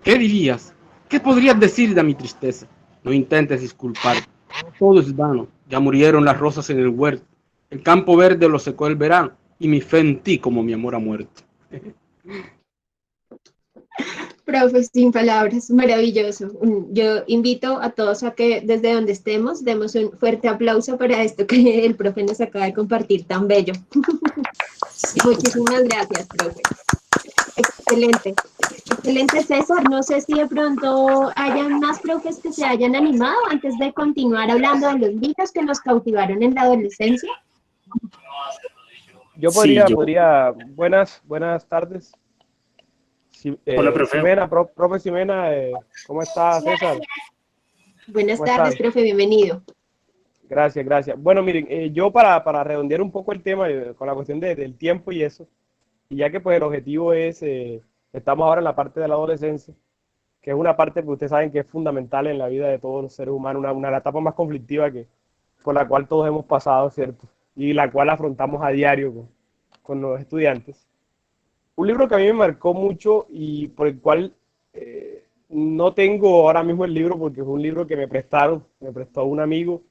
¿Qué dirías? ¿Qué podrías decir de mi tristeza? No intentes disculpar. Todo es vano. Ya murieron las rosas en el huerto. El campo verde lo secó el verano, y mi fe en ti como mi amor ha muerto. Profe, sin palabras, maravilloso. Yo invito a todos a que desde donde estemos demos un fuerte aplauso para esto que el profe nos acaba de compartir tan bello. Muchísimas gracias, profe. Excelente. Excelente, César. No sé si de pronto hayan más profes que se hayan animado antes de continuar hablando de los libros que nos cautivaron en la adolescencia. Yo podría, buenas tardes. Hola, profe. Profe Ximena, ¿cómo está, César? Buenas tardes, profe, bienvenido. Gracias. Bueno, miren, yo para redondear un poco el tema con la cuestión del tiempo y eso, y ya que pues el objetivo es, estamos ahora en la parte de la adolescencia, que es una parte que ustedes saben que es fundamental en la vida de todos los seres humanos, una de las etapas más conflictivas por la cual todos hemos pasado, ¿cierto? Y la cual afrontamos a diario con los estudiantes. Un libro que a mí me marcó mucho y por el cual no tengo ahora mismo el libro, porque fue un libro que me prestó un amigo,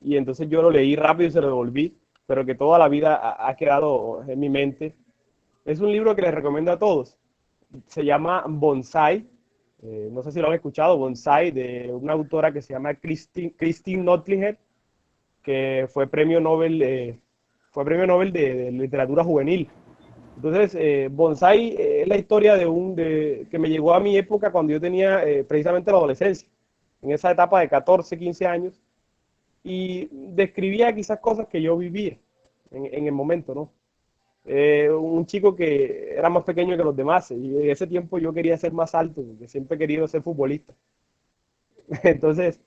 y entonces yo lo leí rápido y se lo devolví, pero que toda la vida ha quedado en mi mente. Es un libro que les recomiendo a todos. Se llama Bonsai. No sé si lo han escuchado, Bonsai, de una autora que se llama Christine Nottlinger, que fue premio Nobel de literatura juvenil. Entonces, Bonsai es la historia que me llegó a mi época cuando yo tenía precisamente la adolescencia, en esa etapa de 14, 15 años, y describía quizás cosas que yo vivía en el momento, ¿no? Un chico que era más pequeño que los demás, y en ese tiempo yo quería ser más alto, porque siempre he querido ser futbolista. Entonces,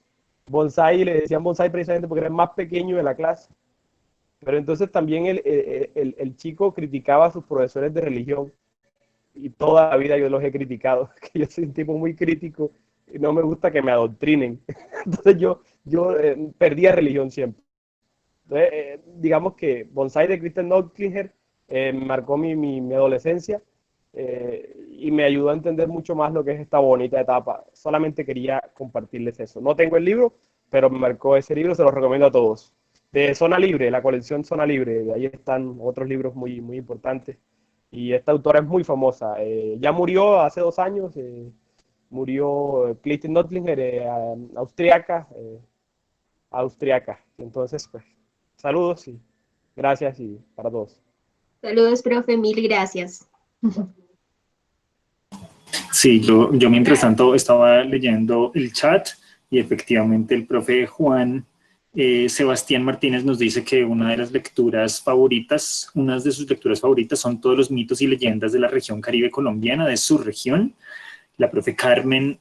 Bonsai, le decían Bonsai precisamente porque era el más pequeño de la clase. Pero entonces también el chico criticaba a sus profesores de religión, y toda la vida yo los he criticado, que yo soy un tipo muy crítico y no me gusta que me adoctrinen. Entonces yo perdía religión siempre. Entonces, digamos que Bonsai de Christine Nottlinger marcó mi adolescencia y me ayudó a entender mucho más lo que es esta bonita etapa. Solamente quería compartirles eso. No tengo el libro, pero me marcó ese libro, se lo recomiendo a todos. De Zona Libre, la colección Zona Libre, ahí están otros libros muy, muy importantes. Y esta autora es muy famosa. Ya murió hace 2 años, murió Christine Nottlinger, austriaca. Entonces, pues, saludos y gracias y para todos. Saludos, profe, mil gracias. Sí, yo mientras tanto estaba leyendo el chat y efectivamente el profe Juan Sebastián Martínez nos dice que una de sus lecturas favoritas son todos los mitos y leyendas de la región caribe colombiana, de su región. La profe Carmen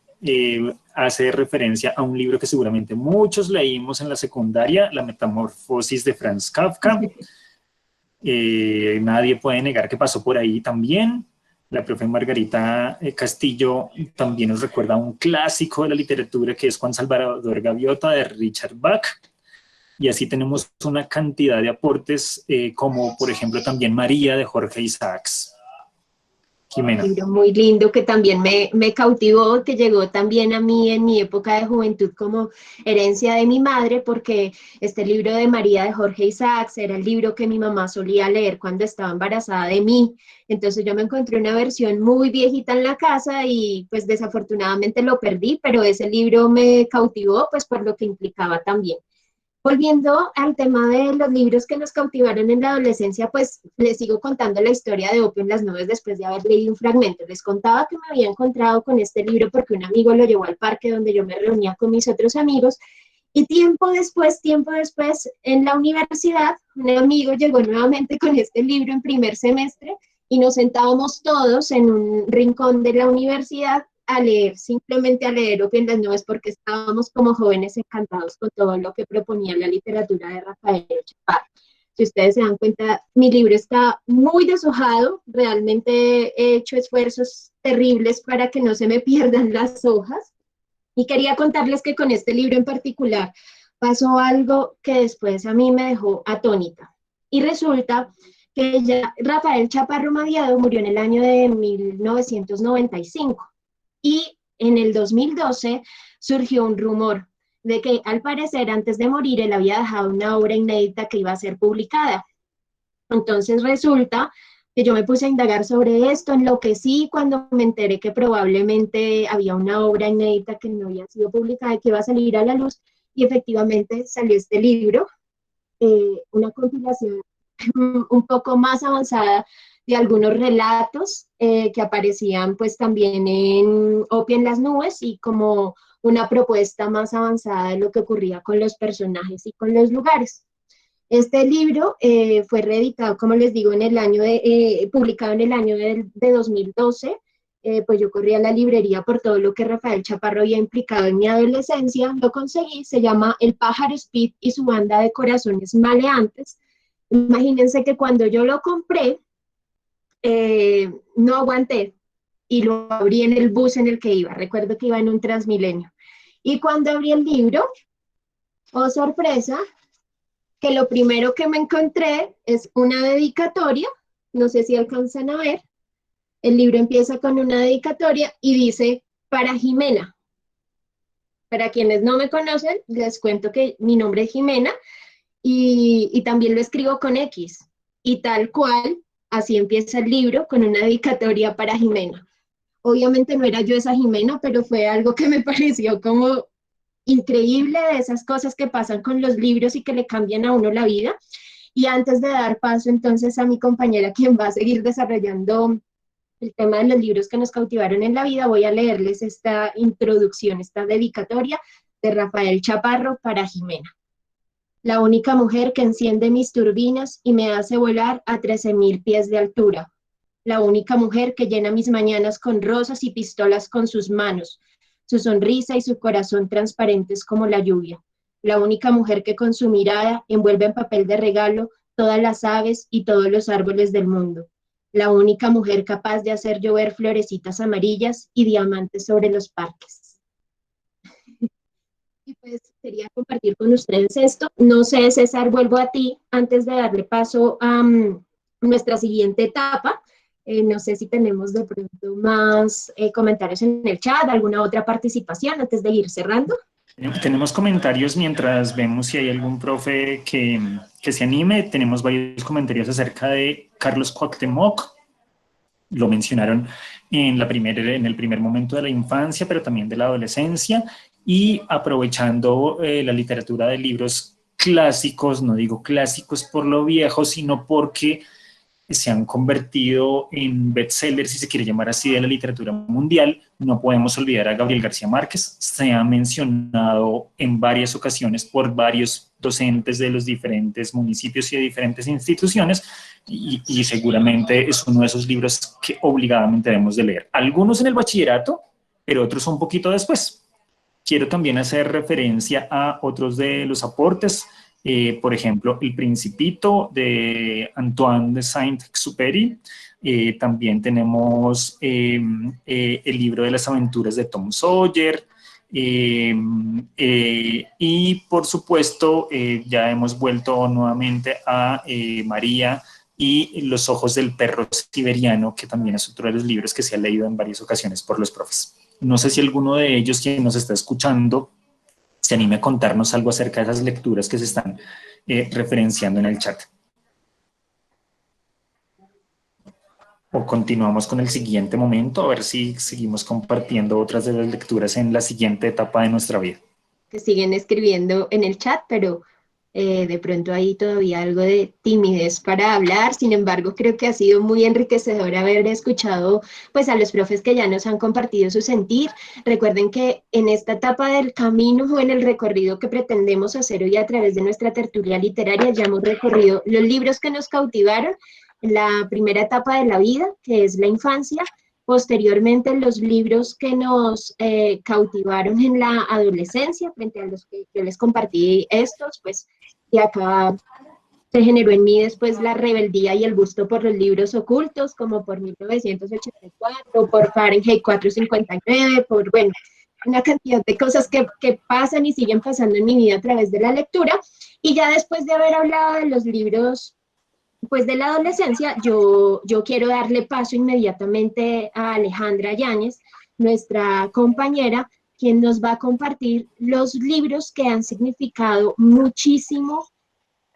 hace referencia a un libro que seguramente muchos leímos en la secundaria, La Metamorfosis de Franz Kafka. Nadie puede negar que pasó por ahí también. La profe Margarita Castillo también nos recuerda un clásico de la literatura que es Juan Salvador Gaviota de Richard Bach. Y así tenemos una cantidad de aportes, como por ejemplo también María de Jorge Isaacs. Jimena. Un libro muy lindo que también me cautivó, que llegó también a mí en mi época de juventud como herencia de mi madre, porque este libro de María de Jorge Isaacs era el libro que mi mamá solía leer cuando estaba embarazada de mí. Entonces yo me encontré una versión muy viejita en la casa y pues desafortunadamente lo perdí, pero ese libro me cautivó pues por lo que implicaba también. Volviendo al tema de los libros que nos cautivaron en la adolescencia, pues les sigo contando la historia de Opio en las nubes después de haber leído un fragmento. Les contaba que me había encontrado con este libro porque un amigo lo llevó al parque donde yo me reunía con mis otros amigos, y tiempo después, en la universidad, un amigo llegó nuevamente con este libro en primer semestre y nos sentábamos todos en un rincón de la universidad a leer, simplemente a leer Opio en las nubes, porque estábamos como jóvenes encantados con todo lo que proponía la literatura de Rafael Chaparro. Si ustedes se dan cuenta, mi libro está muy deshojado, realmente he hecho esfuerzos terribles para que no se me pierdan las hojas, y quería contarles que con este libro en particular pasó algo que después a mí me dejó atónita, y resulta que ya Rafael Chaparro Maviado murió en el año de 1995, y en el 2012 surgió un rumor de que al parecer antes de morir él había dejado una obra inédita que iba a ser publicada. Entonces resulta que yo me puse a indagar sobre esto, enloquecí cuando me enteré que probablemente había una obra inédita que no había sido publicada y que iba a salir a la luz, y efectivamente salió este libro, una compilación un poco más avanzada de algunos relatos que aparecían pues también en Opio en las nubes, y como una propuesta más avanzada de lo que ocurría con los personajes y con los lugares. Este libro fue reeditado, como les digo, en el año publicado en el año de 2012, pues yo corrí a la librería por todo lo que Rafael Chaparro había implicado en mi adolescencia, lo conseguí, se llama El Pájaro Speed y su banda de corazones maleantes. Imagínense que cuando yo lo compré, no aguanté y lo abrí en el bus en el que iba. Recuerdo que iba en un Transmilenio. Y cuando abrí el libro, oh sorpresa, que lo primero que me encontré es una dedicatoria, no sé si alcanzan a ver, el libro empieza con una dedicatoria y dice, para Jimena. Para quienes no me conocen, les cuento que mi nombre es Jimena y también lo escribo con X. Y tal cual, así empieza el libro, con una dedicatoria para Jimena. Obviamente no era yo esa Jimena, pero fue algo que me pareció como increíble, de esas cosas que pasan con los libros y que le cambian a uno la vida. Y antes de dar paso entonces a mi compañera, quien va a seguir desarrollando el tema de los libros que nos cautivaron en la vida, voy a leerles esta introducción, esta dedicatoria de Rafael Chaparro para Jimena. La única mujer que enciende mis turbinas y me hace volar a 13.000 pies de altura. La única mujer que llena mis mañanas con rosas y pistolas con sus manos, su sonrisa y su corazón transparentes como la lluvia. La única mujer que con su mirada envuelve en papel de regalo todas las aves y todos los árboles del mundo. La única mujer capaz de hacer llover florecitas amarillas y diamantes sobre los parques. Y pues quería compartir con ustedes esto. No sé, César, vuelvo a ti antes de darle paso a nuestra siguiente etapa. No sé si tenemos de pronto más comentarios en el chat, alguna otra participación antes de ir cerrando. Tenemos comentarios mientras vemos si hay algún profe que se anime. Tenemos varios comentarios acerca de Carlos Cuauhtémoc. Lo mencionaron en el primer momento de la infancia, pero también de la adolescencia. Y aprovechando la literatura de libros clásicos, no digo clásicos por lo viejo, sino porque se han convertido en bestsellers, si se quiere llamar así, de la literatura mundial. No podemos olvidar a Gabriel García Márquez. Se ha mencionado en varias ocasiones por varios docentes de los diferentes municipios y de diferentes instituciones, y seguramente es uno de esos libros que obligadamente debemos de leer. Algunos en el bachillerato, pero otros un poquito después. Quiero también hacer referencia a otros de los aportes. Por ejemplo, El Principito de Antoine de Saint-Exupéry. También tenemos el libro de las aventuras de Tom Sawyer. Y por supuesto, ya hemos vuelto nuevamente a María y Los ojos del perro siberiano, que también es otro de los libros que se ha leído en varias ocasiones por los profes. No sé si alguno de ellos, quien nos está escuchando, se anime a contarnos algo acerca de esas lecturas que se están referenciando en el chat. O continuamos con el siguiente momento, a ver si seguimos compartiendo otras de las lecturas en la siguiente etapa de nuestra vida. Que siguen escribiendo en el chat, pero de pronto hay todavía algo de timidez para hablar. Sin embargo, creo que ha sido muy enriquecedor haber escuchado pues a los profes que ya nos han compartido su sentir. Recuerden que en esta etapa del camino o en el recorrido que pretendemos hacer hoy a través de nuestra tertulia literaria, ya hemos recorrido los libros que nos cautivaron la primera etapa de la vida, que es la infancia, posteriormente los libros que nos cautivaron en la adolescencia, frente a los que yo les compartí estos, pues de acá se generó en mí después la rebeldía y el gusto por los libros ocultos, como por 1984, por Fahrenheit 459, por, bueno, una cantidad de cosas que pasan y siguen pasando en mi vida a través de la lectura. Y ya después de haber hablado de los libros pues de la adolescencia, yo quiero darle paso inmediatamente a Alejandra Yáñez, nuestra compañera, quien nos va a compartir los libros que han significado muchísimo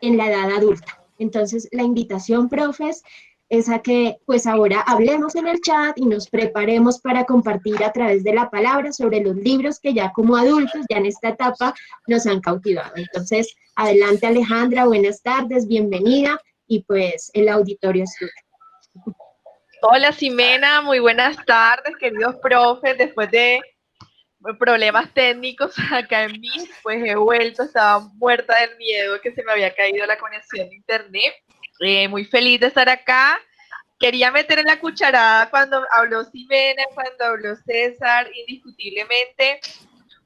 en la edad adulta. Entonces, la invitación, profes, es a que pues ahora hablemos en el chat y nos preparemos para compartir a través de la palabra sobre los libros que ya como adultos, ya en esta etapa, nos han cautivado. Entonces, adelante Alejandra, buenas tardes, bienvenida. Y pues el auditorio es tuyo. Hola Ximena, muy buenas tardes, queridos profes. Después de problemas técnicos acá en mí, pues he vuelto, estaba muerta del miedo que se me había caído la conexión de internet. Muy feliz de estar acá. Quería meter en la cucharada cuando habló Ximena, cuando habló César, indiscutiblemente.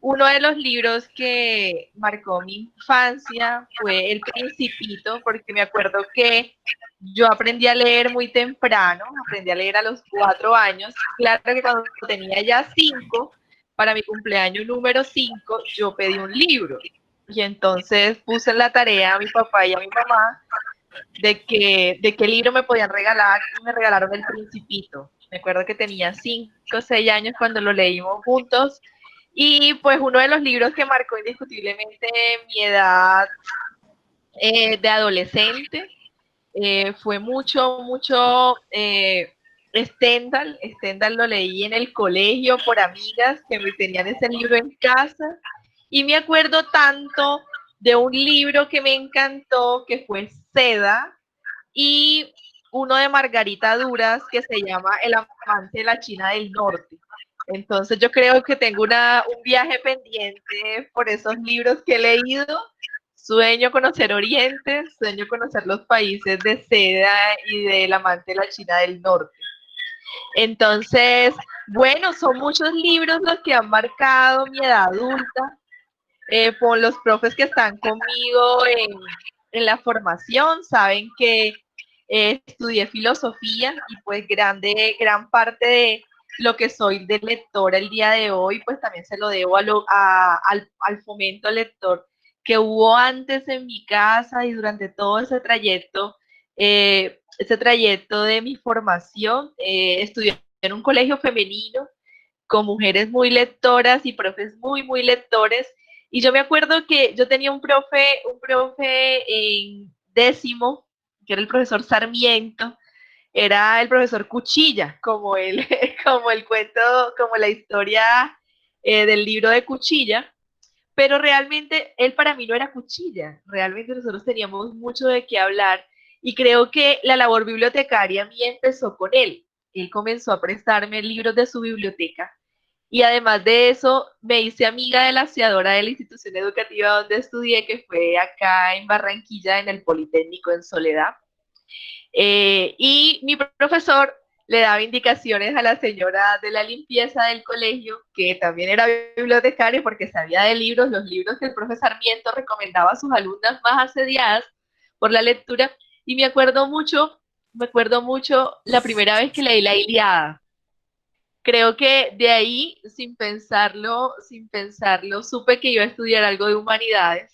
Uno de los libros que marcó mi infancia fue El Principito, porque me acuerdo que yo aprendí a leer muy temprano, aprendí a leer a los 4 años. Claro que cuando tenía ya 5, para mi cumpleaños número 5, yo pedí un libro. Y entonces puse en la tarea a mi papá y a mi mamá de qué libro me podían regalar, y me regalaron El Principito. Me acuerdo que tenía 5 o 6 años cuando lo leímos juntos. Y pues uno de los libros que marcó indiscutiblemente mi edad de adolescente fue mucho Stendhal. Stendhal lo leí en el colegio por amigas que me tenían ese libro en casa. Y me acuerdo tanto de un libro que me encantó, que fue Seda, y uno de Margarita Duras que se llama El amante de la China del Norte. Entonces yo creo que tengo un viaje pendiente por esos libros que he leído. Sueño conocer Oriente, sueño conocer los países de Seda y del amante de la China del Norte. Entonces, bueno, son muchos libros los que han marcado mi edad adulta. Por los profes que están conmigo en la formación, saben que estudié filosofía y pues gran parte de lo que soy de lectora el día de hoy, pues también se lo debo al fomento lector que hubo antes en mi casa y durante todo ese trayecto de mi formación. Estudié en un colegio femenino con mujeres muy lectoras y profes muy lectores. Y yo me acuerdo que yo tenía un profe en 10º, que era el profesor Sarmiento. Era el profesor Cuchilla, como el cuento, como la historia del libro de Cuchilla, pero realmente él para mí no era Cuchilla, realmente nosotros teníamos mucho de qué hablar y creo que la labor bibliotecaria mía empezó con él. Él comenzó a prestarme libros de su biblioteca y además de eso me hice amiga de la aseadora de la institución educativa donde estudié, que fue acá en Barranquilla, en el Politécnico en Soledad. Y mi profesor le daba indicaciones a la señora de la limpieza del colegio, que también era bibliotecaria porque sabía de libros, los libros que el profesor Sarmiento recomendaba a sus alumnas más asediadas por la lectura. Y me acuerdo mucho la primera vez que leí la Ilíada. Creo que de ahí, sin pensarlo, supe que iba a estudiar algo de humanidades.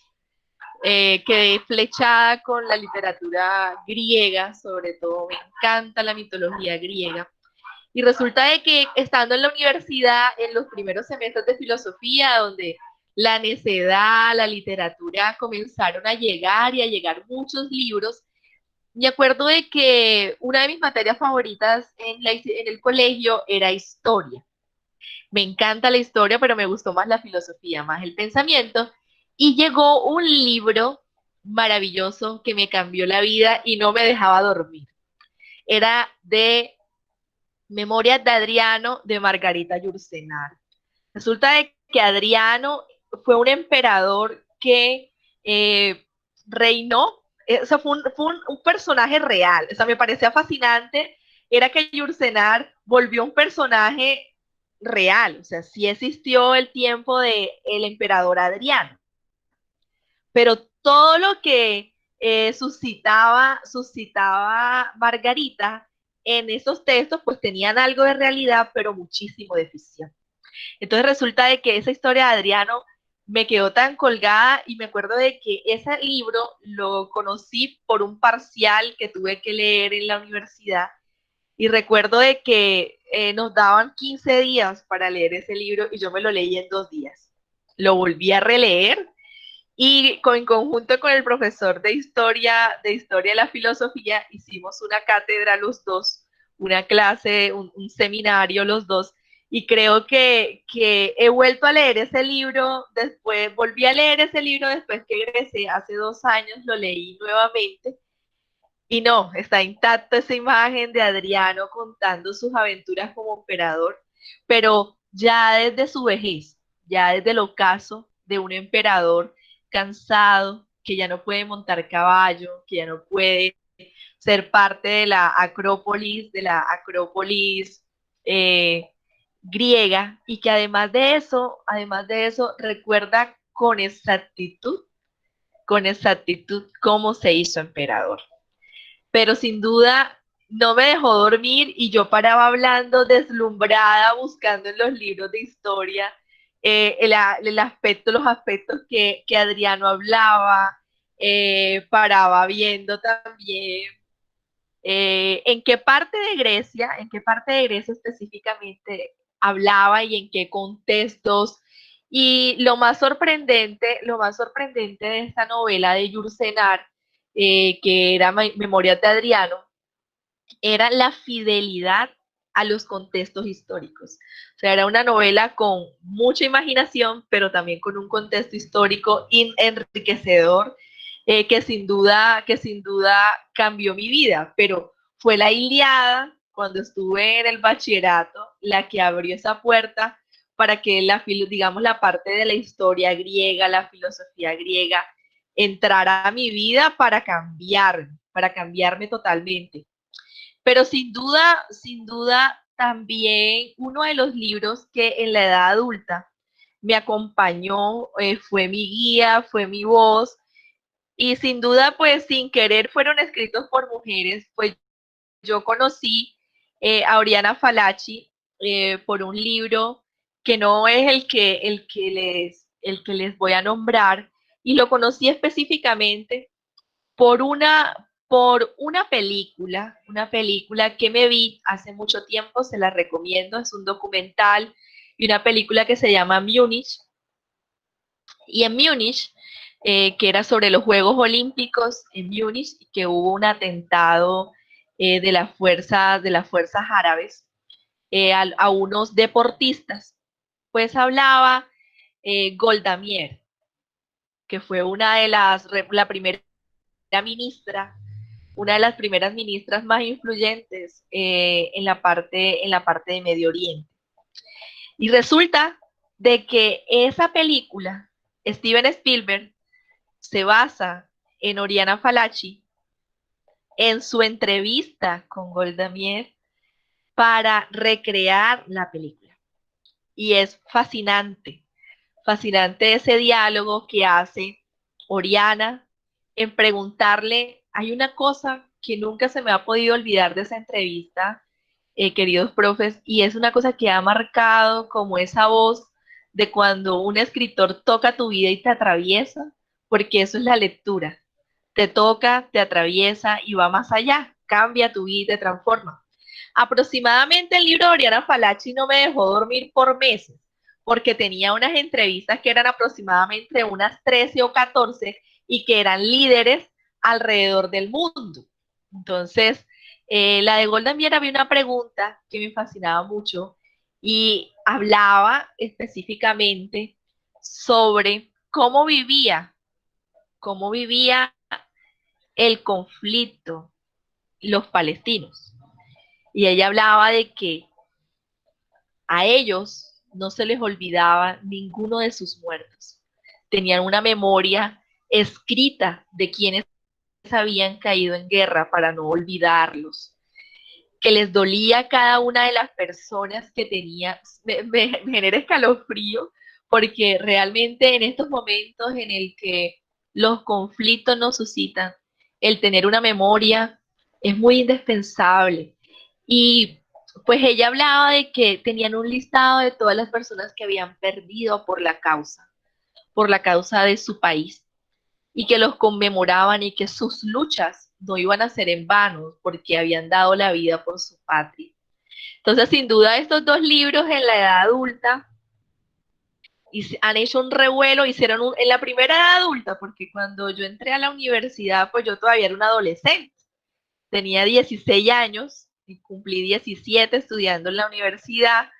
Quedé flechada con la literatura griega, sobre todo, me encanta la mitología griega. Y resulta de que estando en la universidad, en los primeros semestres de filosofía, donde la necedad, la literatura comenzaron a llegar muchos libros, me acuerdo de que una de mis materias favoritas en el colegio era historia. Me encanta la historia, pero me gustó más la filosofía, más el pensamiento. Y llegó un libro maravilloso que me cambió la vida y no me dejaba dormir. Era de Memorias de Adriano, de Margarita Yourcenar. Resulta de que Adriano fue un emperador que reinó o sea, fue un personaje real, o sea, me parecía fascinante, era que Yursenar volvió un personaje real, o sea, sí existió el tiempo de el emperador Adriano, pero todo lo que suscitaba Margarita en esos textos, pues tenían algo de realidad, pero muchísimo de ficción. Entonces resulta de que esa historia de Adriano me quedó tan colgada y me acuerdo de que ese libro lo conocí por un parcial que tuve que leer en la universidad y recuerdo de que nos daban 15 días para leer ese libro y yo me lo leí en 2 días. Lo volví a releer y en conjunto con el profesor de historia de la filosofía hicimos una cátedra los dos, una clase, un seminario los dos. Y creo que he vuelto a leer ese libro después, volví a leer ese libro después que egresé hace 2 años, lo leí nuevamente. Y no, está intacta esa imagen de Adriano contando sus aventuras como emperador, pero ya desde su vejez, ya desde el ocaso de un emperador cansado, que ya no puede montar caballo, que ya no puede ser parte de la Acrópolis griega, y que además de eso recuerda con exactitud cómo se hizo emperador. Pero sin duda no me dejó dormir y yo paraba hablando deslumbrada, buscando en los libros de historia los aspectos que Adriano hablaba, paraba viendo también en qué parte de Grecia específicamente hablaba y en qué contextos. Y lo más sorprendente de esta novela de Yursenar, que era Memorias de Adriano, era la fidelidad a los contextos históricos. O sea, era una novela con mucha imaginación, pero también con un contexto histórico enriquecedor, que sin duda cambió mi vida, pero fue la Ilíada, cuando estuve en el bachillerato, la que abrió esa puerta para que la parte de la historia griega, la filosofía griega, entrara a mi vida para cambiarme totalmente. Pero sin duda, también uno de los libros que en la edad adulta me acompañó, fue mi guía, fue mi voz, y sin duda, pues sin querer fueron escritos por mujeres, pues yo conocí a Oriana Fallaci por un libro que no es el que les voy a nombrar, y lo conocí específicamente por una película que me vi hace mucho tiempo, se la recomiendo, es un documental y una película que se llama Múnich. Y en Múnich, que era sobre los Juegos Olímpicos en Múnich, que hubo un atentado de las fuerzas árabes a unos deportistas, pues hablaba Golda Meir, que fue una de la primera ministra, una de las primeras ministras más influyentes en la parte de Medio Oriente. Y resulta de que esa película, Steven Spielberg, se basa en Oriana Fallaci, en su entrevista con Golda Meir para recrear la película. Y es fascinante ese diálogo que hace Oriana en preguntarle. Hay una cosa que nunca se me ha podido olvidar de esa entrevista, queridos profes, y es una cosa que ha marcado como esa voz de cuando un escritor toca tu vida y te atraviesa, porque eso es la lectura. Te toca, te atraviesa y va más allá, cambia tu vida y te transforma. Aproximadamente el libro de Oriana Fallaci no me dejó dormir por meses, porque tenía unas entrevistas que eran aproximadamente unas 13 o 14 y que eran líderes alrededor del mundo. Entonces, la de Golda Meir, había una pregunta que me fascinaba mucho y hablaba específicamente sobre cómo vivía el conflicto los palestinos. Y ella hablaba de que a ellos no se les olvidaba ninguno de sus muertos. Tenían una memoria escrita de quiénes habían caído en guerra para no olvidarlos, que les dolía a cada una de las personas que tenía, me genera escalofrío, porque realmente en estos momentos en el que los conflictos nos suscitan, el tener una memoria es muy indispensable. Y pues ella hablaba de que tenían un listado de todas las personas que habían perdido por la causa de su país, y que los conmemoraban y que sus luchas no iban a ser en vano porque habían dado la vida por su patria. Entonces, sin duda, estos dos libros en la edad adulta han hecho un revuelo, en la primera edad adulta, porque cuando yo entré a la universidad, pues yo todavía era una adolescente, tenía 16 años y cumplí 17 estudiando en la universidad,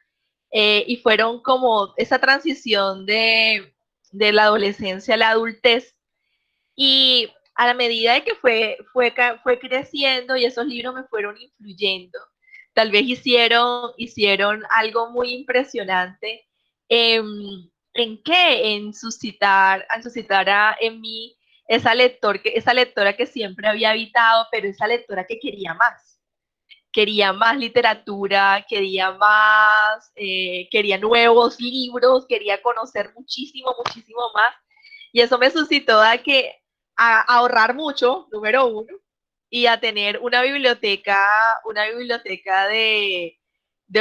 y fueron como esa transición de la adolescencia a la adultez. Y a la medida de que fue creciendo y esos libros me fueron influyendo, tal vez hicieron algo muy impresionante en suscitar en mí esa lectora que siempre había habitado, pero esa lectora que quería más literatura, quería nuevos libros, quería conocer muchísimo, muchísimo más. Y eso me suscitó a ahorrar mucho, número uno, y a tener una biblioteca de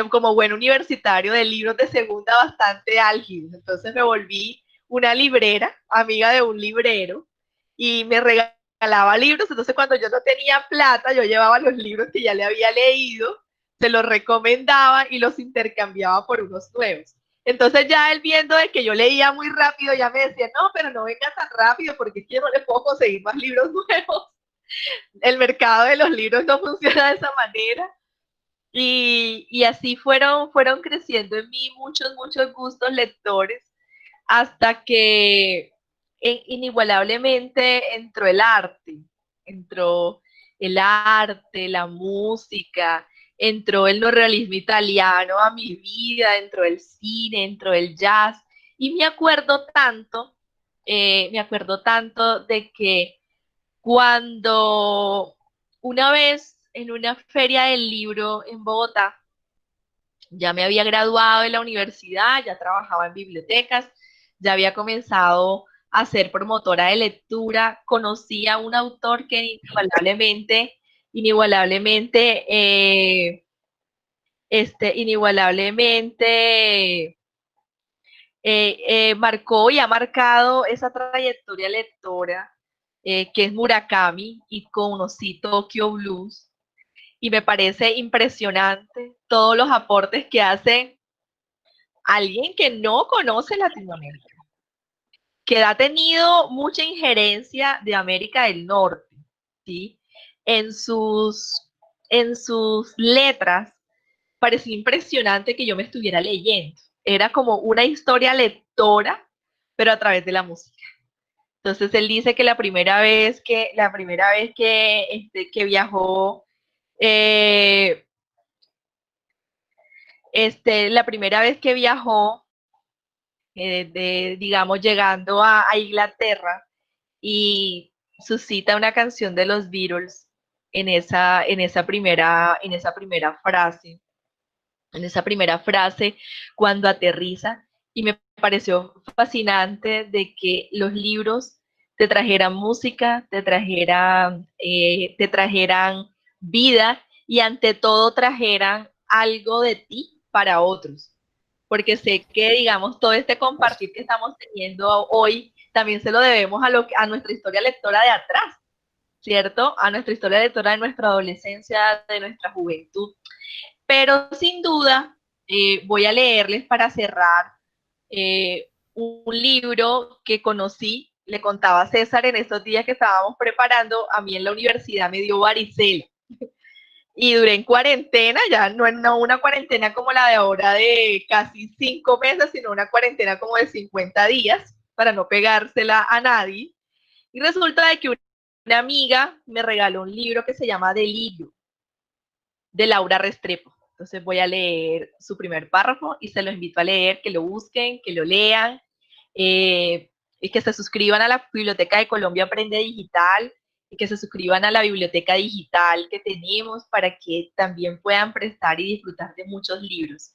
como buen universitario de libros de segunda bastante álgidos. Entonces me volví una librera, amiga de un librero, y me regalaba libros. Entonces cuando yo no tenía plata, yo llevaba los libros que ya le había leído, se los recomendaba y los intercambiaba por unos nuevos. Entonces ya él, viendo de que yo leía muy rápido, ya me decía, no, pero no venga tan rápido porque es que no le puedo conseguir más libros nuevos. El mercado de los libros no funciona de esa manera. Y así fueron creciendo en mí muchos gustos lectores, hasta que inigualablemente entró el arte, la música, entró el neorrealismo italiano a mi vida, entró el cine, entró el jazz, y me acuerdo tanto de que cuando una vez en una feria del libro en Bogotá, ya me había graduado de la universidad, ya trabajaba en bibliotecas, ya había comenzado a ser promotora de lectura, conocí a un autor que marcó y ha marcado esa trayectoria lectora, que es Murakami, y conocí Tokyo Blues, y me parece impresionante todos los aportes que hace alguien que no conoce Latinoamérica, que ha tenido mucha injerencia de América del Norte, ¿sí? En sus letras, parecía impresionante que yo me estuviera leyendo. Era como una historia lectora, pero a través de la música. Entonces él dice que la primera vez que viajó, digamos, llegando a Inglaterra, y suscita una canción de los Beatles en esa primera frase cuando aterriza, y me pareció fascinante de que los libros te trajeran música, te trajeran vida, y ante todo trajeran algo de ti para otros. Porque sé que, digamos, todo este compartir que estamos teniendo hoy también se lo debemos a nuestra historia lectora de atrás, ¿cierto? A nuestra historia lectora de nuestra adolescencia, de nuestra juventud. Pero sin duda, voy a leerles para cerrar un libro que conocí. Le contaba a César en estos días que estábamos preparando, a mí en la universidad me dio varicela. Y duré en cuarentena, ya no una cuarentena como la de ahora de casi 5 meses, sino una cuarentena como de 50 días, para no pegársela a nadie. Y resulta de que una amiga me regaló un libro que se llama Delirio, de Laura Restrepo. Entonces voy a leer su primer párrafo y se los invito a leer, que lo busquen, que lo lean, y que se suscriban a la Biblioteca de Colombia Aprende Digital, que se suscriban a la biblioteca digital que tenemos para que también puedan prestar y disfrutar de muchos libros.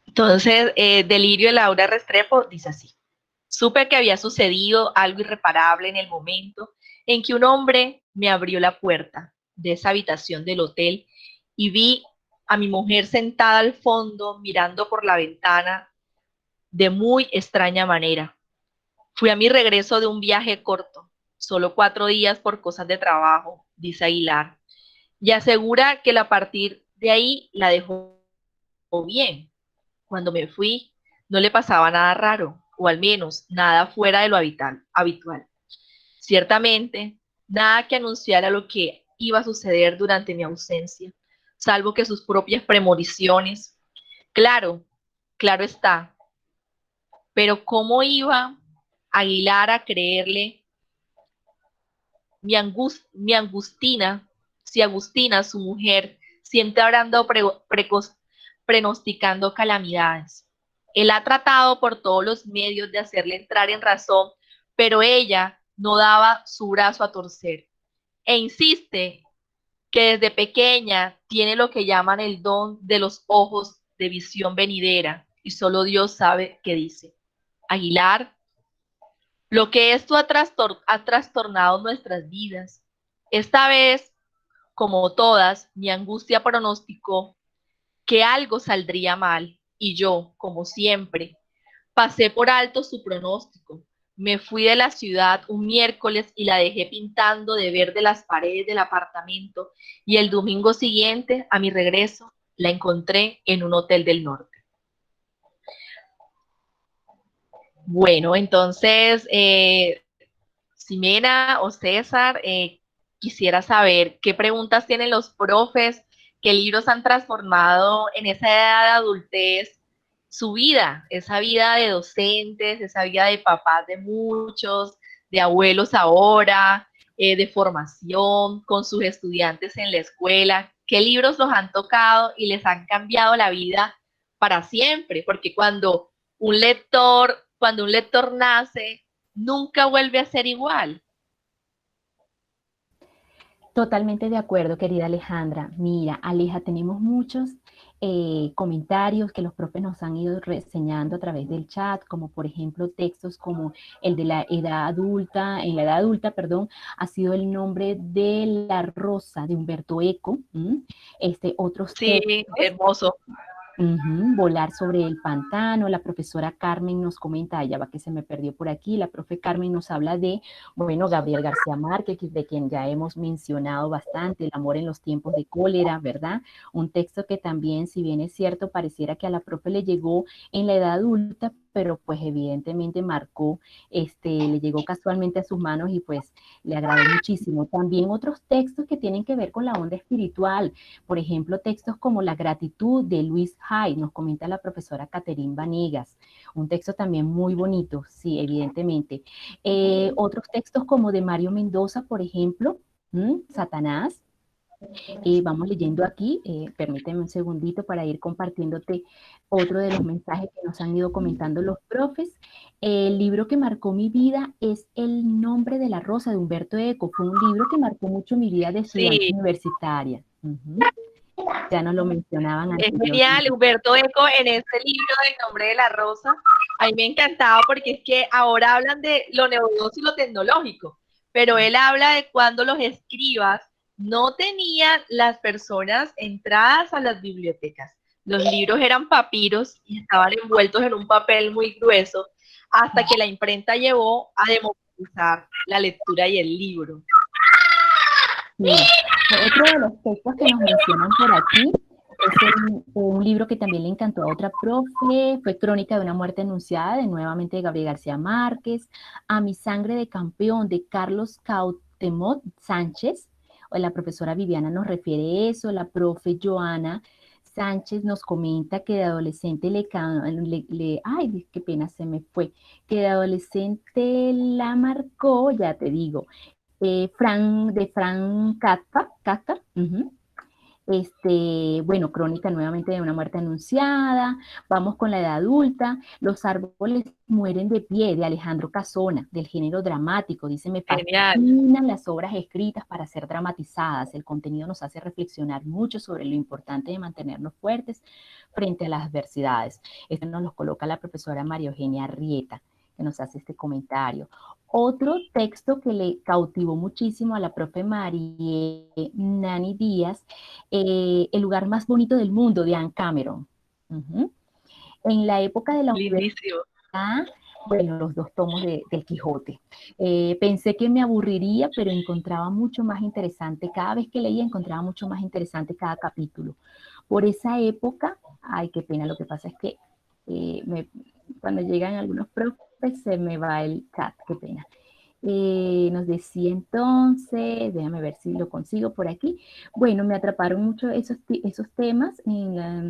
Entonces, Delirio de Laura Restrepo dice así: supe que había sucedido algo irreparable en el momento en que un hombre me abrió la puerta de esa habitación del hotel y vi a mi mujer sentada al fondo mirando por la ventana de muy extraña manera. Fui a mi regreso de un viaje corto, solo 4 días por cosas de trabajo, dice Aguilar, y asegura que a partir de ahí la dejó bien. Cuando me fui, no le pasaba nada raro, o al menos nada fuera de lo habitual. Ciertamente, nada que anunciara lo que iba a suceder durante mi ausencia, salvo que sus propias premoniciones. Claro está, pero ¿cómo iba Aguilar a creerle mi Agustina, si Agustina, su mujer, siempre hablando pronosticando calamidades? Él ha tratado por todos los medios de hacerle entrar en razón, pero ella no daba su brazo a torcer. E insiste que desde pequeña tiene lo que llaman el don de los ojos de visión venidera, y solo Dios sabe qué dice. Aguilar, lo que esto ha trastornado nuestras vidas. Esta vez, como todas, mi angustia pronosticó que algo saldría mal, y yo, como siempre, pasé por alto su pronóstico. Me fui de la ciudad un miércoles y la dejé pintando de verde las paredes del apartamento, y el domingo siguiente, a mi regreso, la encontré en un hotel del norte. Bueno, entonces, Ximena o César, quisiera saber qué preguntas tienen los profes, qué libros han transformado en esa edad de adultez su vida, esa vida de docentes, esa vida de papás de muchos, de abuelos ahora, de formación con sus estudiantes en la escuela. ¿Qué libros los han tocado y les han cambiado la vida para siempre? Porque cuando un lector nace, nunca vuelve a ser igual. Totalmente de acuerdo, querida Alejandra. Mira, Aleja, tenemos muchos comentarios que los profes nos han ido reseñando a través del chat, como por ejemplo textos como el de la edad adulta, en la edad adulta, perdón, ha sido el nombre de la rosa de Humberto Eco. Otros sí, textos, hermoso. Volar sobre el pantano. La profesora Carmen nos comenta, ya va que se me perdió por aquí, la profe Carmen nos habla de, bueno, Gabriel García Márquez, de quien ya hemos mencionado bastante, El amor en los tiempos de cólera, ¿verdad? Un texto que también, si bien es cierto, pareciera que a la profe le llegó en la edad adulta, pero pues evidentemente marcó, le llegó casualmente a sus manos y pues le agradó muchísimo. También otros textos que tienen que ver con la onda espiritual, por ejemplo, textos como La gratitud de Luis Hay, nos comenta la profesora Caterine Vanegas, un texto también muy bonito, sí, evidentemente. Otros textos como de Mario Mendoza, por ejemplo, Satanás. Vamos leyendo aquí, permíteme un segundito para ir compartiéndote otro de los mensajes que nos han ido comentando los profes. El libro que marcó mi vida es El nombre de la rosa de Humberto Eco. Fue un libro que marcó mucho mi vida de estudiante universitaria. Ya nos lo mencionaban. Es genial, Humberto Eco en este libro del nombre de la rosa. A mí me encantaba porque es que ahora hablan de lo novedoso y lo tecnológico, pero él habla de cuando los escribas no tenían las personas entradas a las bibliotecas. Los libros eran papiros y estaban envueltos en un papel muy grueso hasta que la imprenta llevó a democratizar la lectura y el libro. Sí. Otro de los textos que nos mencionan por aquí es un libro que también le encantó a otra profe, fue Crónica de una muerte anunciada, nuevamente de Gabriel García Márquez, A mi sangre de campeón, de Carlos Cautemot Sánchez. La profesora Viviana nos refiere eso, la profe Joana Sánchez nos comenta que de adolescente ay, qué pena, se me fue, que de adolescente la marcó, ya te digo, Frank Kafka, Bueno, crónica nuevamente de una muerte anunciada. Vamos con la edad adulta. Los árboles mueren de pie, de Alejandro Casona, del género dramático. Dice, me fascinan las obras escritas para ser dramatizadas. El contenido nos hace reflexionar mucho sobre lo importante de mantenernos fuertes frente a las adversidades. Esto nos lo coloca la profesora María Eugenia Arrieta, que nos hace este comentario. Otro texto que le cautivó muchísimo a la profe María Nani Díaz, El lugar más bonito del mundo, de Anne Cameron. En la época de la universidad, bueno, los 2 tomos del Quijote. Pensé que me aburriría, pero encontraba mucho más interesante, cada vez que leía encontraba mucho más interesante cada capítulo. Por esa época, ay, qué pena, lo que pasa es que cuando llegan algunos profes se me va el chat, qué pena. Nos decía entonces, déjame ver si lo consigo por aquí. Bueno, me atraparon mucho esos temas en la...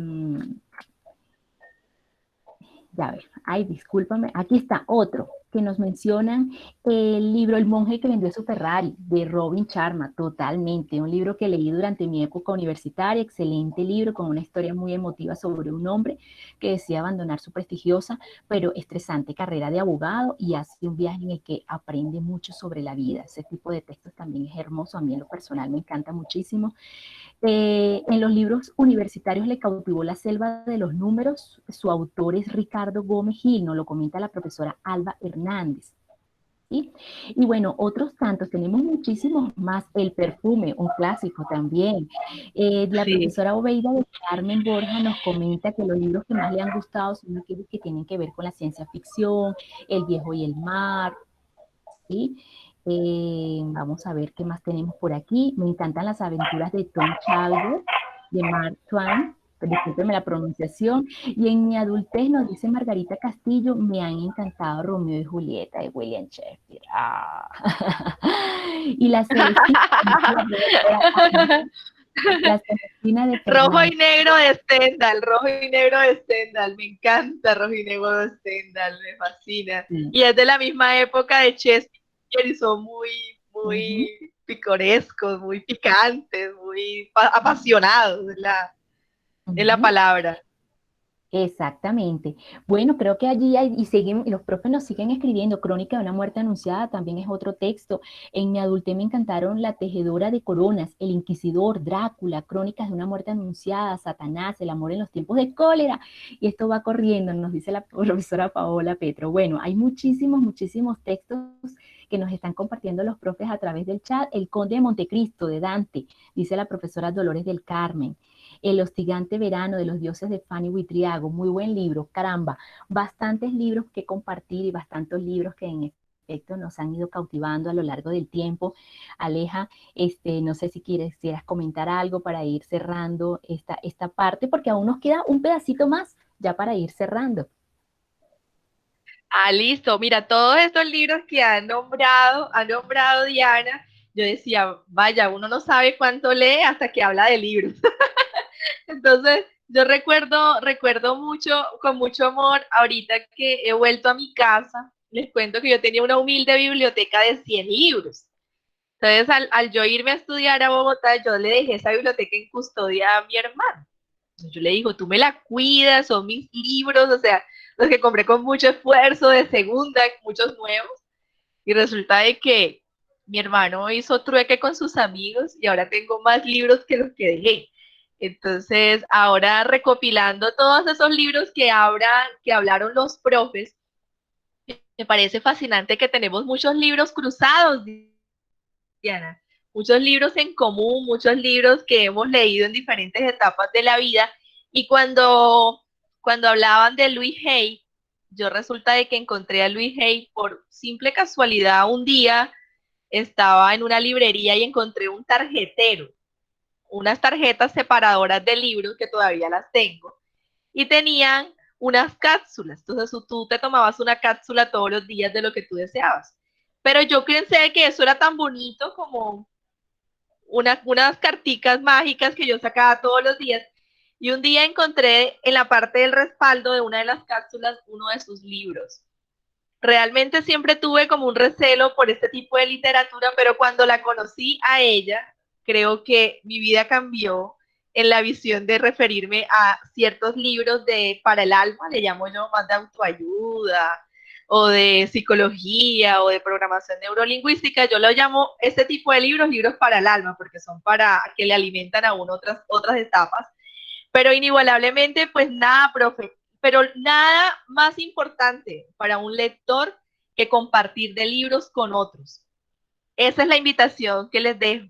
Ya ver, ay, discúlpame, aquí está otro que nos mencionan, el libro El monje que vendió su Ferrari, de Robin Sharma, totalmente, un libro que leí durante mi época universitaria, excelente libro, con una historia muy emotiva sobre un hombre que decide abandonar su prestigiosa, pero estresante carrera de abogado y hace un viaje en el que aprende mucho sobre la vida. Ese tipo de textos también es hermoso, a mí en lo personal me encanta muchísimo. En los libros universitarios le cautivó La selva de los números, su autor es Ricardo Gómez Gil, nos lo comenta la profesora Alba Hernández. ¿Sí? Y bueno, otros tantos, tenemos muchísimos más. El perfume, un clásico también. La profesora Obeida de Carmen Borja nos comenta que los libros que más le han gustado son aquellos que tienen que ver con la ciencia ficción, El viejo y el mar, ¿sí? Vamos a ver qué más tenemos por aquí. Me encantan las aventuras de Tom Sawyer, de Mark Twain, discúlpeme la pronunciación. Y en mi adultez, nos dice Margarita Castillo, me han encantado Romeo y Julieta de William Shakespeare. Y la Celestina de Rojo y negro de Stendhal, rojo y negro de Stendhal, me encanta rojo y negro de Stendhal, me fascina. Y es de la misma época de Shakespeare y son muy picorescos, muy picantes, muy apasionados, es la palabra. Exactamente. Bueno, creo que allí hay, y los profes nos siguen escribiendo. Crónica de una muerte anunciada también es otro texto. En mi adultez me encantaron La tejedora de coronas, El inquisidor, Drácula, Crónicas de una muerte anunciada, Satanás, El amor en los tiempos de cólera. Y esto va corriendo, nos dice la profesora Paola Petro. Bueno, hay muchísimos textos que nos están compartiendo los profes a través del chat. El Conde de Montecristo, de Dante, dice la profesora Dolores del Carmen. El hostigante verano de los dioses de Fanny Buitriago, muy buen libro, caramba, bastantes libros que compartir y bastantes libros que en efecto nos han ido cautivando a lo largo del tiempo. Aleja, no sé si quisieras comentar algo para ir cerrando esta parte, porque aún nos queda un pedacito más ya para ir cerrando. Listo, mira, todos estos libros que ha nombrado Diana, yo decía, vaya, uno no sabe cuánto lee hasta que habla de libros. Entonces, yo recuerdo mucho, con mucho amor, ahorita que he vuelto a mi casa, les cuento que yo tenía una humilde biblioteca de 100 libros. Entonces, al yo irme a estudiar a Bogotá, yo le dejé esa biblioteca en custodia a mi hermano. Yo le digo, tú me la cuidas, son mis libros, o sea, los que compré con mucho esfuerzo, de segunda, muchos nuevos. Y resulta de que mi hermano hizo trueque con sus amigos y ahora tengo más libros que los que dejé. Entonces, ahora recopilando todos esos libros que hablaron los profes, me parece fascinante que tenemos muchos libros cruzados, Diana, muchos libros en común, muchos libros que hemos leído en diferentes etapas de la vida. Y cuando hablaban de Louis Hay, yo resulta de que encontré a Louis Hay por simple casualidad. Un día estaba en una librería y encontré un tarjetero, unas tarjetas separadoras de libros que todavía las tengo, y tenían unas cápsulas. Entonces tú te tomabas una cápsula todos los días de lo que tú deseabas. Pero yo pensé que eso era tan bonito como unas carticas mágicas que yo sacaba todos los días. Y un día encontré en la parte del respaldo de una de las cápsulas uno de sus libros. Realmente siempre tuve como un recelo por este tipo de literatura, pero cuando la conocí a ella, creo que mi vida cambió. en la visión de referirme a ciertos libros para el alma, le llamo yo, más de autoayuda, o de psicología, o de programación neurolingüística. Yo lo llamo este tipo de libros para el alma, porque son para que le alimentan a uno otras etapas. Pero inigualablemente, pues nada, profe, pero nada más importante para un lector que compartir de libros con otros. Esa es la invitación que les dejo.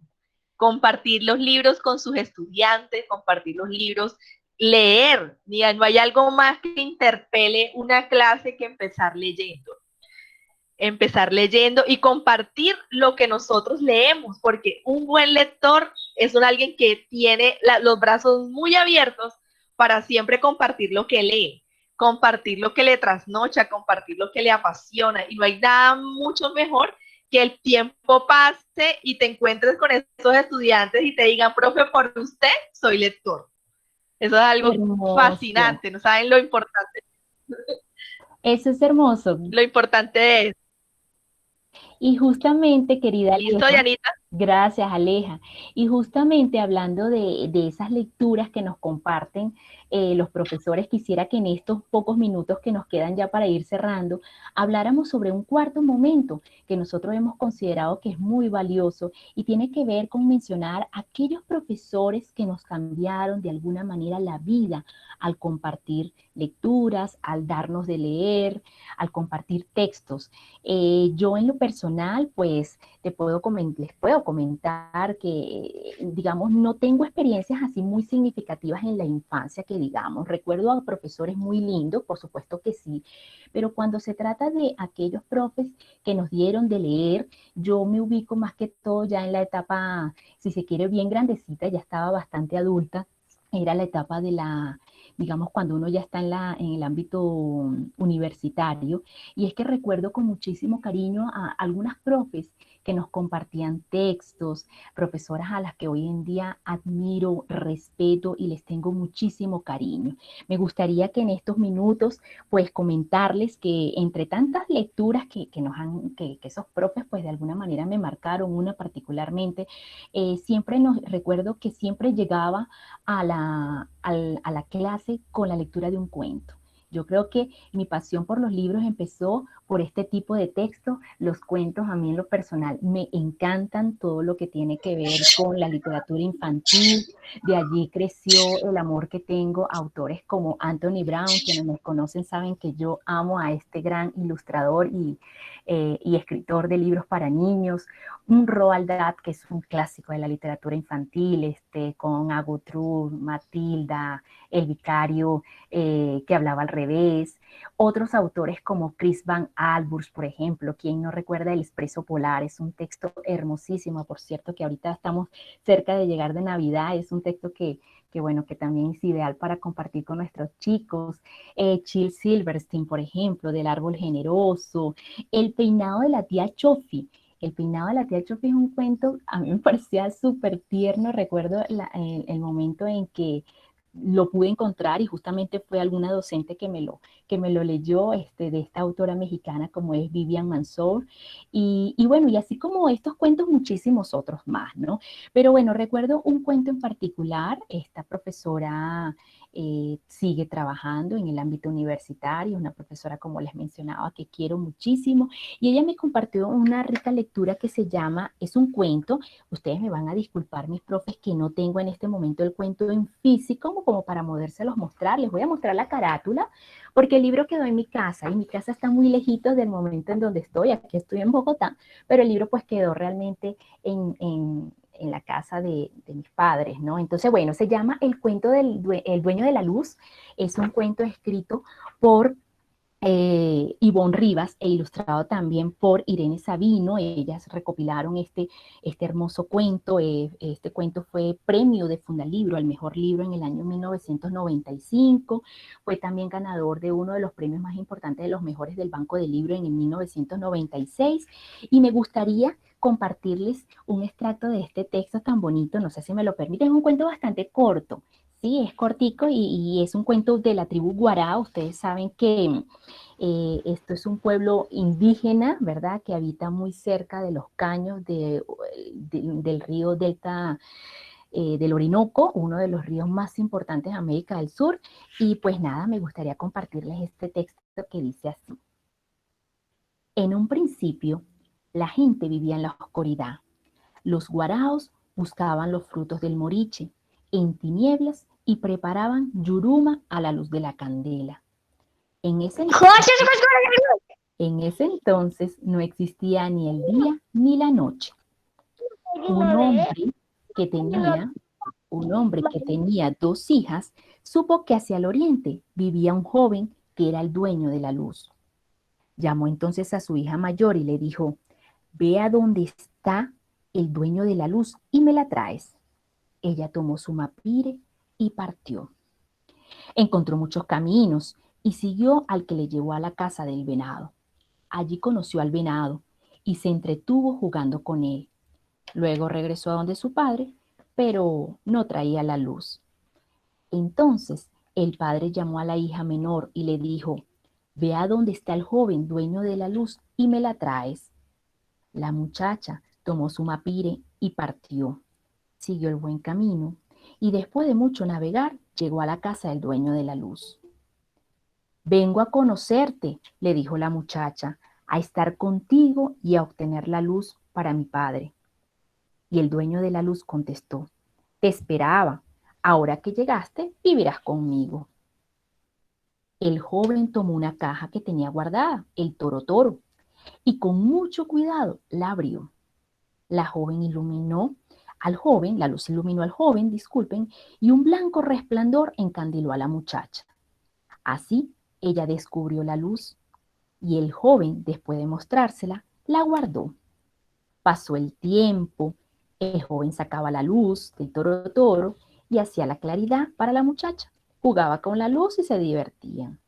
Compartir los libros con sus estudiantes, compartir los libros, leer. Mira, no hay algo más que interpele una clase que empezar leyendo. Empezar leyendo y compartir lo que nosotros leemos, porque un buen lector es alguien que tiene los brazos muy abiertos para siempre compartir lo que lee, compartir lo que le trasnocha, compartir lo que le apasiona, y no hay nada mucho mejor que el tiempo pase y te encuentres con esos estudiantes y te digan, profe, por usted soy lector. Eso es algo Hermoso. fascinante, no saben lo importante. Eso es hermoso. Lo importante es. Y justamente, querida ¿Listo, Aleja, Dianita? gracias, Aleja. Y justamente hablando de esas lecturas que nos comparten los profesores, quisiera que en estos pocos minutos que nos quedan ya para ir cerrando, habláramos sobre un cuarto momento que nosotros hemos considerado que es muy valioso y tiene que ver con mencionar aquellos profesores que nos cambiaron de alguna manera la vida al compartir lecturas, al darnos de leer, al compartir textos. Yo en lo personal, pues les puedo comentar que, digamos, no tengo experiencias así muy significativas en la infancia que digamos. Recuerdo a profesores muy lindos, por supuesto que sí, pero cuando se trata de aquellos profes que nos dieron de leer, yo me ubico más que todo ya en la etapa, si se quiere, bien grandecita, ya estaba bastante adulta. Era la etapa de digamos, cuando uno ya está en el ámbito universitario, y es que recuerdo con muchísimo cariño a algunas profes que nos compartían textos, profesoras a las que hoy en día admiro, respeto y les tengo muchísimo cariño. Me gustaría que en estos minutos, pues, comentarles que entre tantas lecturas que esos profes, pues, de alguna manera me marcaron, una particularmente, siempre recuerdo que siempre llegaba a la clase con la lectura de un cuento. Yo creo que mi pasión por los libros empezó por este tipo de textos. Los cuentos a mí en lo personal me encantan, todo lo que tiene que ver con la literatura infantil. De allí creció el amor que tengo a autores como Anthony Brown. Quienes me conocen saben que yo amo a este gran ilustrador y escritor de libros para niños. Un Roald Dahl, que es un clásico de la literatura infantil, con Agutrú, Matilda, El Vicario, que hablaba al revés. Otros autores como Chris Van Allsburg, por ejemplo, quien no recuerda El Expreso Polar, es un texto hermosísimo, por cierto, que ahorita estamos cerca de llegar de Navidad, es un texto que bueno, que también es ideal para compartir con nuestros chicos. Chill Silverstein, por ejemplo, del Árbol Generoso. El peinado de la tía Chofi. El peinado de la tía Chofi es un cuento, a mí me parecía súper tierno. Recuerdo el momento en que lo pude encontrar y justamente fue alguna docente que me lo leyó, de esta autora mexicana como es Vivian Mansour, y bueno, y así como estos cuentos, muchísimos otros más, ¿no? Pero bueno, recuerdo un cuento en particular. Esta profesora sigue trabajando en el ámbito universitario, una profesora, como les mencionaba, que quiero muchísimo, y ella me compartió una rica lectura que se llama, es un cuento, ustedes me van a disculpar, mis profes, que no tengo en este momento el cuento en físico, como para podérselos mostrar. Les voy a mostrar la carátula, porque el libro quedó en mi casa, y mi casa está muy lejito del momento en donde estoy. Aquí estoy en Bogotá, pero el libro pues quedó realmente en la casa de mis padres, ¿no? Entonces, bueno, se llama El cuento del dueño de la luz. Es un cuento escrito por Ivonne Rivas e ilustrado también por Irene Sabino. Ellas recopilaron este hermoso cuento. Este cuento fue premio de Fundalibro al mejor libro en el año 1995. Fue también ganador de uno de los premios más importantes de los mejores del Banco del Libro en el 1996. Y me gustaría compartirles un extracto de este texto tan bonito. No sé si me lo permiten. Es un cuento bastante corto. Sí, es cortico y es un cuento de la tribu Guará. Ustedes saben que esto es un pueblo indígena, ¿verdad?, que habita muy cerca de los caños del río Delta del Orinoco, uno de los ríos más importantes de América del Sur. Y pues nada, me gustaría compartirles este texto que dice así. En un principio, la gente vivía en la oscuridad. Los guaraos buscaban los frutos del moriche en tinieblas y preparaban yuruma a la luz de la candela. En ese entonces no existía ni el día ni la noche. Un hombre que tenía 2 hijas supo que hacia el oriente vivía un joven que era el dueño de la luz. Llamó entonces a su hija mayor y le dijo, ve a donde está el dueño de la luz y me la traes. Ella tomó su mapire y partió. Encontró muchos caminos y siguió al que le llevó a la casa del venado. Allí conoció al venado y se entretuvo jugando con él. Luego regresó a donde su padre, pero no traía la luz. Entonces el padre llamó a la hija menor y le dijo, ve a donde está el joven dueño de la luz y me la traes. La muchacha tomó su mapire y partió. Siguió el buen camino y después de mucho navegar llegó a la casa del dueño de la luz. Vengo a conocerte, le dijo la muchacha, a estar contigo y a obtener la luz para mi padre. Y el dueño de la luz contestó, te esperaba, ahora que llegaste vivirás conmigo. El joven tomó una caja que tenía guardada, el toro, y con mucho cuidado la abrió. La luz iluminó al joven, y un blanco resplandor encandiló a la muchacha. Así ella descubrió la luz, y el joven, después de mostrársela, la guardó. Pasó el tiempo, el joven sacaba la luz del toro y hacía la claridad para la muchacha. Jugaba con la luz y se divertían.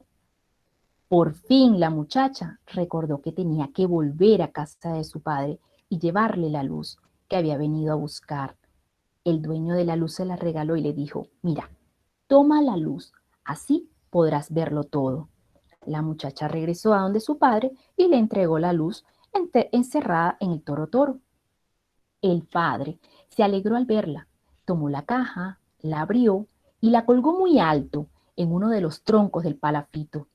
Por fin la muchacha recordó que tenía que volver a casa de su padre y llevarle la luz que había venido a buscar. El dueño de la luz se la regaló y le dijo, mira, toma la luz, así podrás verlo todo. La muchacha regresó a donde su padre y le entregó la luz encerrada en el toro. El padre se alegró al verla, tomó la caja, la abrió y la colgó muy alto en uno de los troncos del palafito.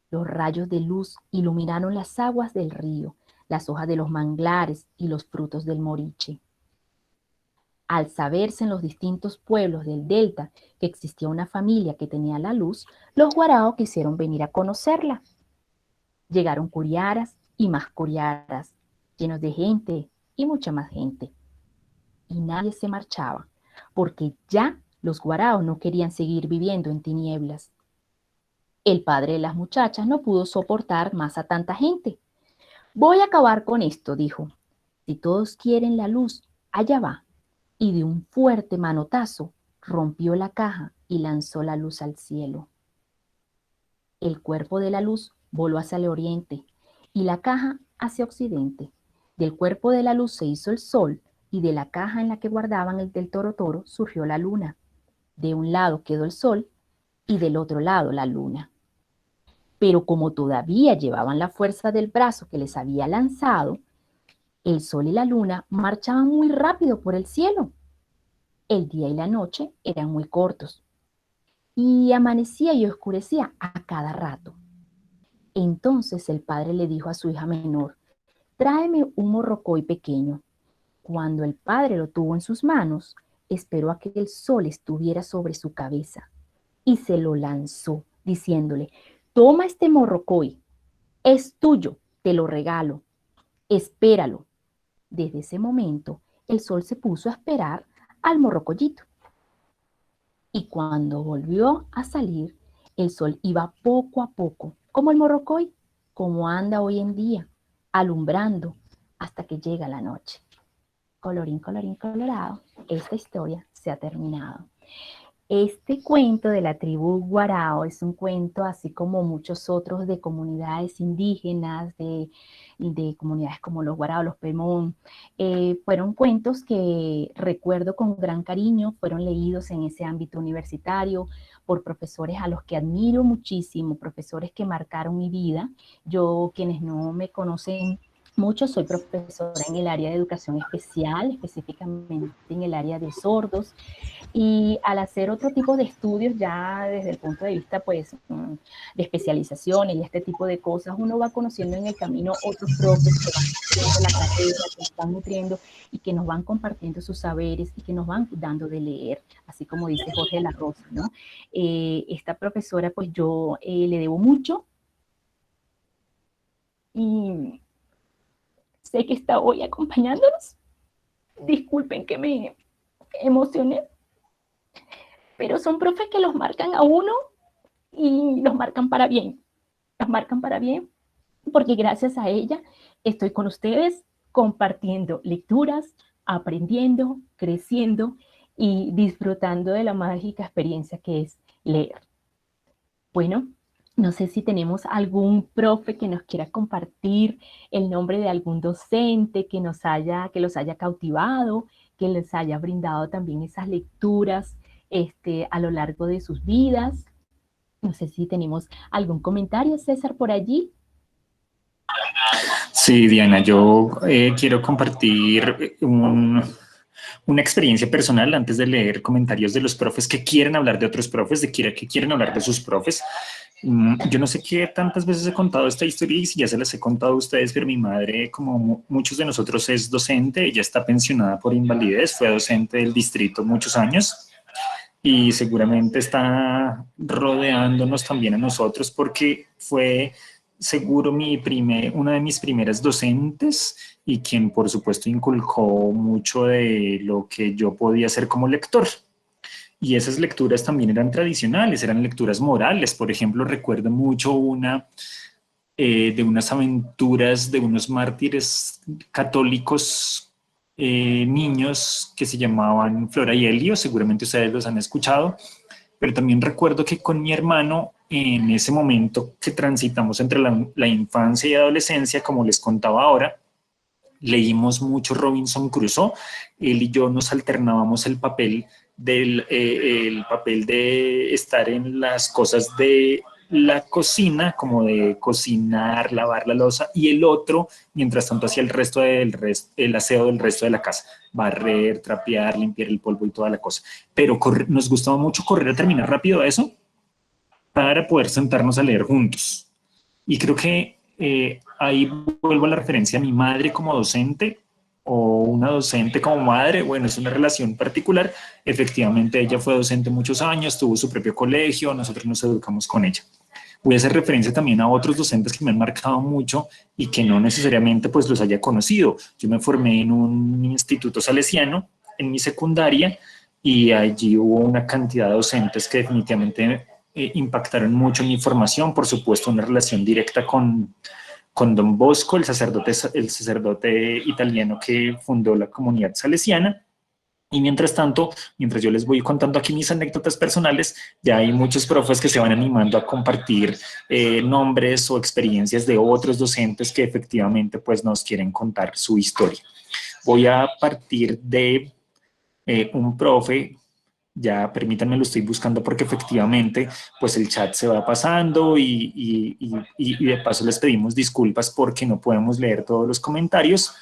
Los rayos de luz iluminaron las aguas del río, las hojas de los manglares y los frutos del moriche. Al saberse en los distintos pueblos del delta que existía una familia que tenía la luz, los guaraos quisieron venir a conocerla. Llegaron curiaras y más curiaras, llenos de gente y mucha más gente. Y nadie se marchaba, porque ya los guaraos no querían seguir viviendo en tinieblas. El padre de las muchachas no pudo soportar más a tanta gente. Voy a acabar con esto, dijo. Si todos quieren la luz, allá va. Y de un fuerte manotazo rompió la caja y lanzó la luz al cielo. El cuerpo de la luz voló hacia el oriente y la caja hacia occidente. Del cuerpo de la luz se hizo el sol y de la caja en la que guardaban el del toro surgió la luna. De un lado quedó el sol y del otro lado la luna. Pero como todavía llevaban la fuerza del brazo que les había lanzado, el sol y la luna marchaban muy rápido por el cielo. El día y la noche eran muy cortos y amanecía y oscurecía a cada rato. Entonces el padre le dijo a su hija menor, tráeme un morrocoy pequeño. Cuando el padre lo tuvo en sus manos, esperó a que el sol estuviera sobre su cabeza y se lo lanzó, diciéndole, toma este morrocoy, es tuyo, te lo regalo, espéralo. Desde ese momento, el sol se puso a esperar al morrocoyito. Y cuando volvió a salir, el sol iba poco a poco, como el morrocoy, como anda hoy en día, alumbrando hasta que llega la noche. Colorín, colorín, colorado, esta historia se ha terminado. Este cuento de la tribu Guarao es un cuento así como muchos otros de comunidades indígenas, de comunidades como los Guarao, los Pemón. Fueron cuentos que recuerdo con gran cariño, fueron leídos en ese ámbito universitario por profesores a los que admiro muchísimo, profesores que marcaron mi vida. Yo, quienes no me conocen mucho, soy profesora en el área de educación especial, específicamente en el área de sordos, y al hacer otro tipo de estudios ya desde el punto de vista pues de especializaciones y este tipo de cosas, uno va conociendo en el camino otros profes que van haciendo la carrera, que nos van nutriendo y que nos van compartiendo sus saberes y que nos van dando de leer, así como dice Jorge La Rosa, ¿no? Esta profesora pues yo le debo mucho y sé que está hoy acompañándonos. Disculpen que me emocioné, pero son profes que los marcan a uno y los marcan para bien. Los marcan para bien porque gracias a ella estoy con ustedes compartiendo lecturas, aprendiendo, creciendo y disfrutando de la mágica experiencia que es leer. Bueno, no sé si tenemos algún profe que nos quiera compartir el nombre de algún docente que los haya cautivado, que les haya brindado también esas lecturas a lo largo de sus vidas. No sé si tenemos algún comentario, César, por allí. Sí, Diana, yo quiero compartir una experiencia personal antes de leer comentarios de los profes que quieren hablar de otros profes, que quieren hablar de sus profes. Yo no sé qué tantas veces he contado esta historia y si ya se las he contado a ustedes, pero mi madre, como muchos de nosotros, es docente. Ella está pensionada por invalidez, fue docente del distrito muchos años y seguramente está rodeándonos también a nosotros porque fue seguro una de mis primeras docentes y quien por supuesto inculcó mucho de lo que yo podía hacer como lector. Y esas lecturas también eran tradicionales, eran lecturas morales. Por ejemplo, recuerdo mucho una de unas aventuras de unos mártires católicos niños que se llamaban Flora y Helio, seguramente ustedes los han escuchado, pero también recuerdo que con mi hermano, en ese momento que transitamos entre la infancia y adolescencia, como les contaba ahora, leímos mucho Robinson Crusoe. Él y yo nos alternábamos el papel de estar en las cosas de la cocina, como de cocinar, lavar la loza, y el otro, mientras tanto, hacía el aseo del resto de la casa, barrer, trapear, limpiar el polvo y toda la cosa. Pero nos gustaba mucho correr a terminar rápido eso para poder sentarnos a leer juntos. Y creo que ahí vuelvo a la referencia a mi madre como docente o una docente como madre. Bueno, es una relación particular. Efectivamente, ella fue docente muchos años, tuvo su propio colegio, nosotros nos educamos con ella. Voy a hacer referencia también a otros docentes que me han marcado mucho y que no necesariamente pues los haya conocido. Yo me formé en un instituto salesiano en mi secundaria y allí hubo una cantidad de docentes que definitivamente impactaron mucho en mi formación. Por supuesto, una relación directa con Don Bosco, el sacerdote italiano que fundó la comunidad salesiana. Y mientras tanto, mientras yo les voy contando aquí mis anécdotas personales, ya hay muchos profes que se van animando a compartir nombres o experiencias de otros docentes que efectivamente pues nos quieren contar su historia. Voy a partir de un profe. Ya permítanme, lo estoy buscando porque efectivamente pues el chat se va pasando y de paso les pedimos disculpas porque no podemos leer todos los comentarios,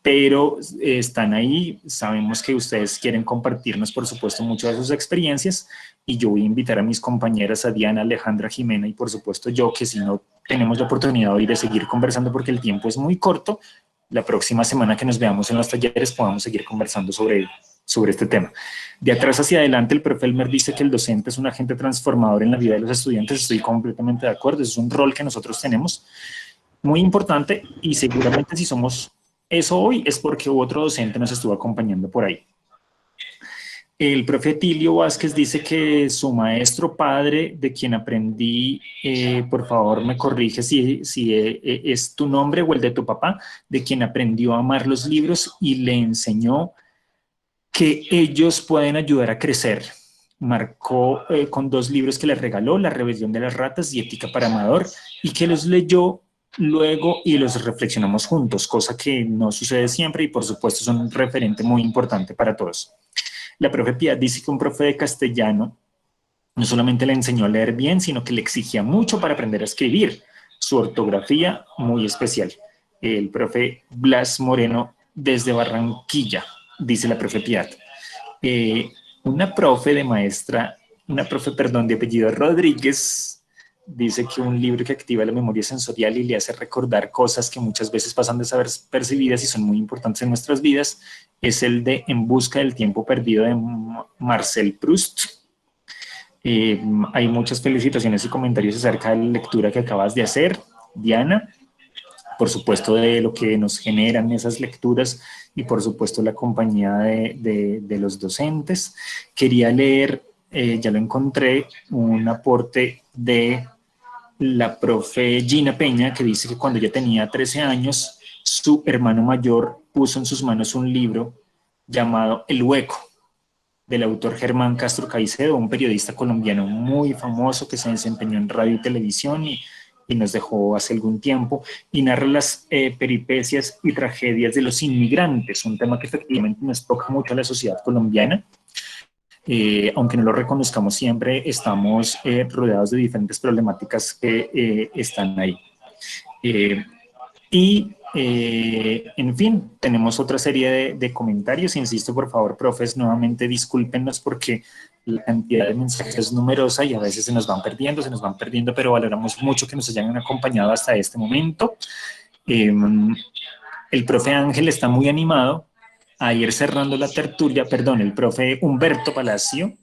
pero están ahí. Sabemos que ustedes quieren compartirnos por supuesto muchas de sus experiencias y yo voy a invitar a mis compañeras, a Diana, Alejandra, Jimena y por supuesto yo, que si no tenemos la oportunidad hoy de seguir conversando porque el tiempo es muy corto, la próxima semana que nos veamos en los talleres podamos seguir conversando sobre este tema. De atrás hacia adelante, el profe Elmer dice que el docente es un agente transformador en la vida de los estudiantes. Estoy completamente de acuerdo, es un rol que nosotros tenemos muy importante y seguramente si somos eso hoy es porque otro docente nos estuvo acompañando por ahí. El profe Tilio Vázquez dice que su maestro padre, de quien aprendí, por favor me corrige si es tu nombre o el de tu papá, de quien aprendió a amar los libros y le enseñó que ellos pueden ayudar a crecer. Marcó con 2 libros que le regaló, La rebelión de las ratas y Ética para Amador, y que los leyó luego y los reflexionamos juntos, cosa que no sucede siempre y por supuesto es un referente muy importante para todos. La profe Piedad dice que un profe de castellano no solamente le enseñó a leer bien, sino que le exigía mucho para aprender a escribir, su ortografía muy especial. el profe Blas Moreno desde Barranquilla, dice la profe Piat. Una profe de apellido Rodríguez, dice que un libro que activa la memoria sensorial y le hace recordar cosas que muchas veces pasan desapercibidas y son muy importantes en nuestras vidas es el de En busca del tiempo perdido de Marcel Proust. Hay muchas felicitaciones y comentarios acerca de la lectura que acabas de hacer, Diana. Por supuesto, de lo que nos generan esas lecturas y por supuesto la compañía de los docentes. Quería leer, ya lo encontré, un aporte de la profe Gina Peña, que dice que cuando ella tenía 13 años, su hermano mayor puso en sus manos un libro llamado El Hueco, del autor Germán Castro Caicedo, un periodista colombiano muy famoso que se desempeñó en radio y televisión y nos dejó hace algún tiempo, y narra las peripecias y tragedias de los inmigrantes, un tema que efectivamente nos toca mucho a la sociedad colombiana. Aunque no lo reconozcamos siempre, estamos rodeados de diferentes problemáticas que están ahí. En fin, tenemos otra serie de comentarios. Insisto, por favor, profes, nuevamente discúlpenos porque la cantidad de mensajes es numerosa y a veces se nos van perdiendo, pero valoramos mucho que nos hayan acompañado hasta este momento. El profe Ángel está muy animado a ir cerrando la tertulia, perdón, el profe Humberto Palacio,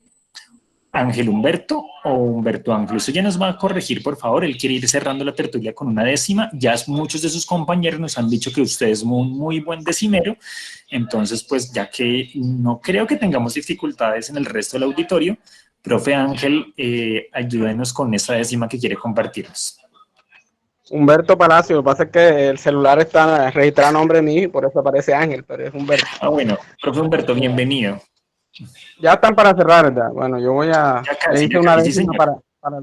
Ángel Humberto o Humberto Ángel, usted ya nos va a corregir, por favor, él quiere ir cerrando la tertulia con una décima, ya muchos de sus compañeros nos han dicho que usted es muy buen decimero, entonces pues ya que no creo que tengamos dificultades en el resto del auditorio, profe Ángel, ayúdenos con esa décima que quiere compartirnos. Humberto Palacio, lo que pasa es que el celular está registrado a nombre mío y por eso aparece Ángel, pero es Humberto. Ah, bueno, profe Humberto, bienvenido. Ya están para cerrar, ¿verdad? Bueno, yo voy a... Casi, hice una décima sí, para...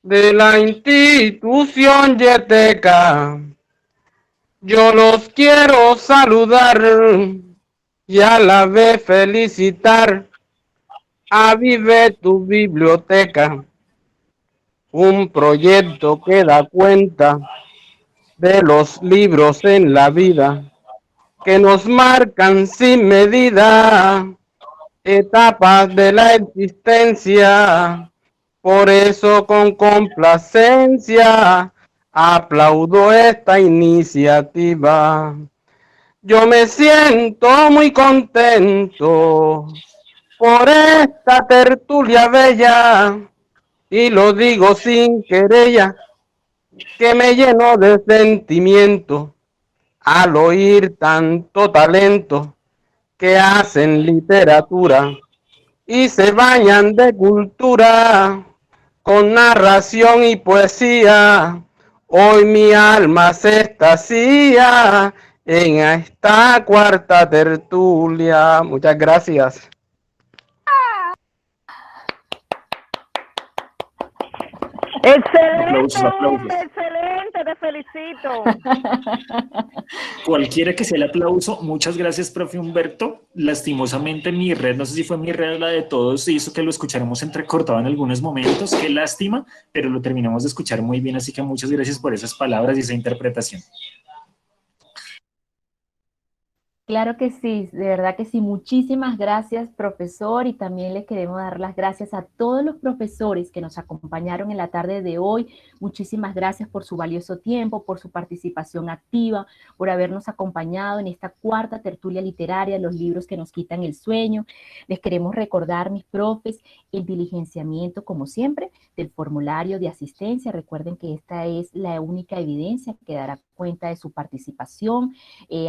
De la institución Yeteca, yo los quiero saludar y a la vez felicitar a Vive tu Biblioteca, un proyecto que da cuenta de los libros en la vida que nos marcan sin medida etapas de la existencia. Por eso con complacencia aplaudo esta iniciativa. Yo me siento muy contento por esta tertulia bella y lo digo sin querella, que me llenó de sentimiento al oír tanto talento que hacen literatura y se bañan de cultura con narración y poesía. Hoy mi alma se extasía en esta cuarta tertulia. Muchas gracias. Excelente, Aplausos. excelente, te felicito. Cualquiera que sea el aplauso, muchas gracias, profe Humberto. Lastimosamente mi red, no sé si fue mi red o la de todos, hizo que lo escucháramos entrecortado en algunos momentos, qué lástima, pero lo terminamos de escuchar muy bien, así que muchas gracias por esas palabras y esa interpretación. Claro que sí, de verdad que sí. Muchísimas gracias, profesor, y también les queremos dar las gracias a todos los profesores que nos acompañaron en la tarde de hoy. Muchísimas gracias por su valioso tiempo, por su participación activa, por habernos acompañado en esta cuarta tertulia literaria, los libros que nos quitan el sueño. Les queremos recordar, mis profes, el diligenciamiento, como siempre, del formulario de asistencia. Recuerden que esta es la única evidencia que dará cuenta de su participación.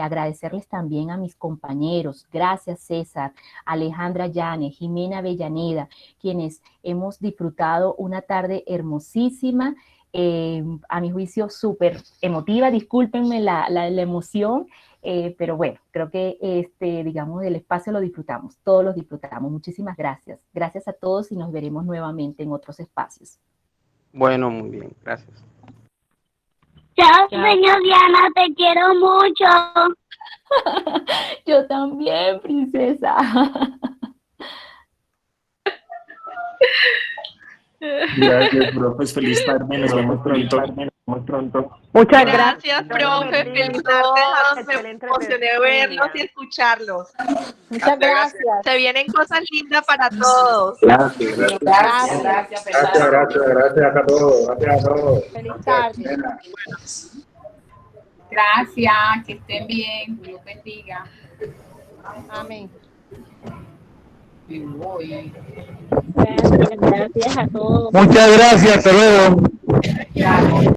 Agradecerles también a mis compañeros, gracias César, Alejandra Llanes, Jimena Avellaneda, quienes hemos disfrutado una tarde hermosísima, a mi juicio súper emotiva, discúlpenme la emoción, pero bueno, creo que digamos, el espacio lo disfrutamos, todos lo disfrutamos. Muchísimas gracias. Gracias a todos y nos veremos nuevamente en otros espacios. Bueno, muy bien, gracias. Chao, señor Diana, te quiero mucho. Yo también, princesa. Gracias, profe. Pues feliz tarde. Nos vemos pronto. Muchas Gracias, profe. Feliz tarde a todos. Me emocioné verlos y escucharlos. Muchas gracias. Se vienen cosas lindas para todos. Gracias a todos. Gracias a todos. Feliz tarde. Gracias, que estén bien, Dios bendiga. Amén. Me voy. Gracias a todos. Muchas gracias, hasta luego. Gracias.